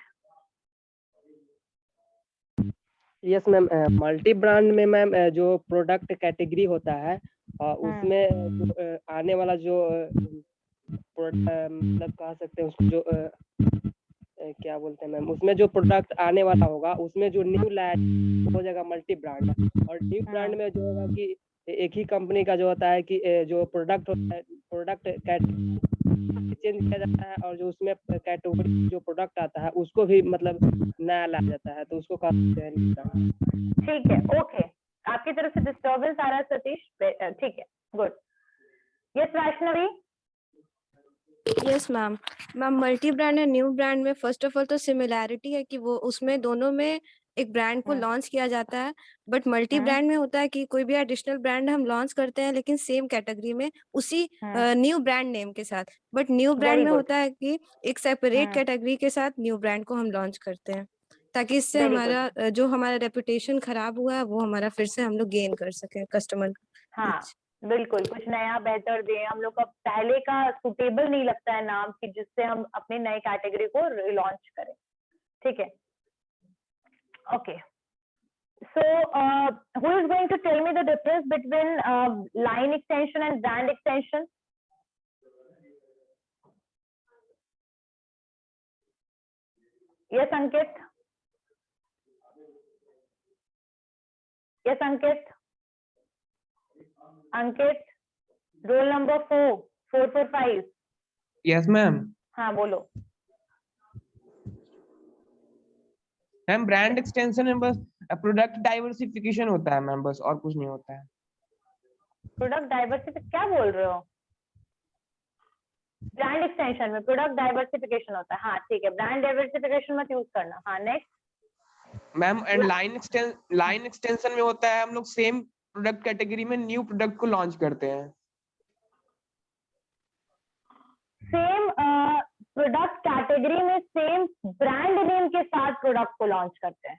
Yes ma'am, multi brand में मैम जो प्रोडक्ट कैटेगरी होता है उसमें आने वाला जो मतलब कह सकते हैं उसको जो क्या बोलते हैं मैम, उसमें जो प्रोडक्ट आने वाला होगा उसमें जो न्यू लैंड हो जाएगा मल्टी ब्रांड, और न्यू ब्रांड में जो होगा कि एक ही कंपनी का जो होता है कि जो प्रोडक्ट होता है, प्रोडक्ट चेंज किया जाता है, और जो उसमें कैटेगरी जो प्रोडक्ट आता है उसको भी मतलब नया लाया जाता है, तो उसको कहते हैं। ठीक है, ओके, आपकी तरफ से डिस्टर्बेंस आ रहा है सतीश, ठीक है, good. Yes Vaishnavi. Yes ma'am. Ma'am multi brand और न्यू ब्रांड में फर्स्ट ऑफ ऑल तो सिमिलैरिटी है कि वो उसमें दोनों में एक ब्रांड को लॉन्च किया जाता है, बट मल्टी ब्रांड में होता है कि कोई भी एडिशनल ब्रांड हम लॉन्च करते हैं लेकिन सेम कैटेगरी में उसी न्यू ब्रांड नेम के साथ, बट न्यू ब्रांड में होता है कि एक सेपरेट कैटेगरी के साथ न्यू ब्रांड को हम लॉन्च करते हैं, ताकि इससे हमारा जो हमारा रेपुटेशन खराब हुआ है वो हमारा फिर से हम लोग गेन कर सके कस्टमर। हाँ बिल्कुल, कुछ नया बेहतर दे, हम लोग का पहले का सुटेबल नहीं लगता है नाम की, जिससे हम अपने नए कैटेगरी को रिलॉन्च करें। ठीक है, okay, So, who is going to tell me the difference between line extension and brand extension? Yes, Ankit. Yes, Ankit. Ankit, roll number 445. Yes, ma'am. हाँ बोलो. मैम ब्रांड एक्सटेंशन में बस प्रोडक्ट डाइवर्सिफिकेशन होता है मैम, बस और कुछ नहीं होता है. प्रोडक्ट डाइवर्सिफिकेशन क्या बोल रहे हो? ब्रांड एक्सटेंशन में प्रोडक्ट डाइवर्सिफिकेशन होता है. हाँ ठीक है, ब्रांड डाइवर्सिफिकेशन मत यूज करना. हाँ next. Ma'am and line extension में होता है हम लोग सेम प्रोडक्ट कैटेगरी में न्यू प्रोडक्ट को लॉन्च करते हैं. सेम प्रोडक्ट कैटेगरी में सेम ब्रांड नेम के साथ प्रोडक्ट को लॉन्च करते हैं.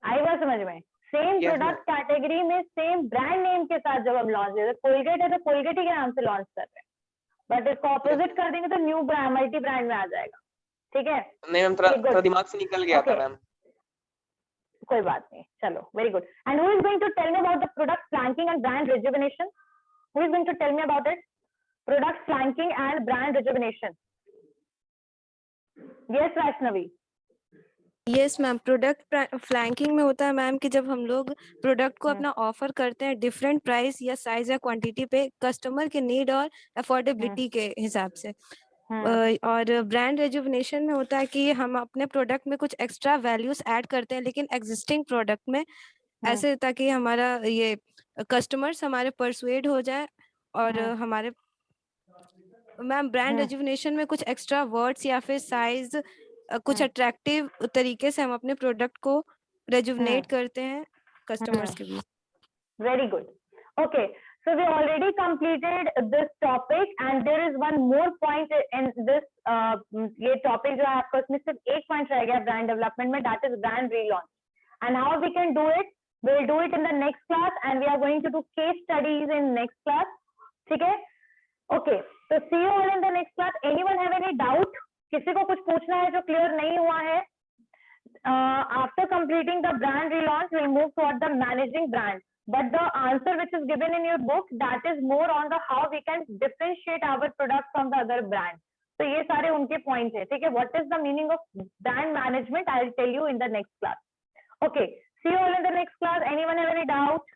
आई बात समझ में? सेम Yes, प्रोडक्ट कैटेगरी में सेम ब्रांड नेम के साथ जब हम लॉन्च करते हैं, कोलगेट है तो कोलगेट ही के नाम से लॉन्च कर रहे हैं, बट इसको ऑपोजिट कर देंगे तो न्यू ब्रांड मल्टी ब्रांड में आ जाएगा. ठीक है, नहीं मैम, थोड़ा दिमाग से निकल गया था मैम. कोई बात नहीं, चलो very good. And who is going to tell me about the product flanking and brand rejuvenation? Who is going to tell me about it? Product flanking and brand rejuvenation. Yes Vaishnavi. Yes ma'am, product flanking में होता है मैम कि जब हम लोग प्रोडक्ट को अपना ऑफर करते हैं डिफरेंट प्राइस या साइज या क्वांटिटी पे कस्टमर के नीड और अफोर्डेबिलिटी के हिसाब से. और ब्रांड रेजुविनेशन में होता है कि हम अपने प्रोडक्ट में कुछ एक्स्ट्रा वैल्यूज ऐड करते हैं लेकिन एग्जिस्टिंग प्रोडक्ट में, ऐसे ताकि हमारा ये कस्टमर्स हमारे परसुएड हो जाए. और हमारे मैम ब्रांड रेजुविनेशन में कुछ एक्स्ट्रा वर्ड्स या फिर साइज कुछ अट्रैक्टिव तरीके से हम अपने प्रोडक्ट को रेजुविनेट करते हैं कस्टमर्स के लिए. Very good. Okay, so we already completed this topic and there is one more point in this ये topic जो है आपका उसमें सिर्फ एक point रह गया brand development में, that is brand relaunch. And how we can do it? We'll do it in the next class and we are going to do case studies in next class. ठीक है? Okay, so see you all in the next class. Anyone have any doubt? किसी को कुछ पूछना है जो क्लियर नहीं हुआ है? After completing the brand relaunch, we'll move toward the managing brand. But the answer which is given in your book, that is more on the how we can differentiate our product from the other brand. So ये सारे उनके points हैं, ठीक है? What is the meaning of brand management? I'll tell you in the next class. Okay, see you all in the next class. Anyone have any doubt?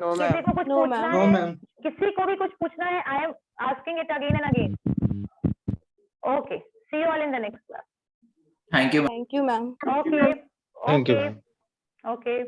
No किसी ma'am. को कुछ No, पूछना ma'am. है? किसी को भी कुछ पूछना है? I am asking it again and again. Okay, see you all in the next class. Thank you. Thank you, ma'am. Okay. Thank you, Okay. ma'am. Okay.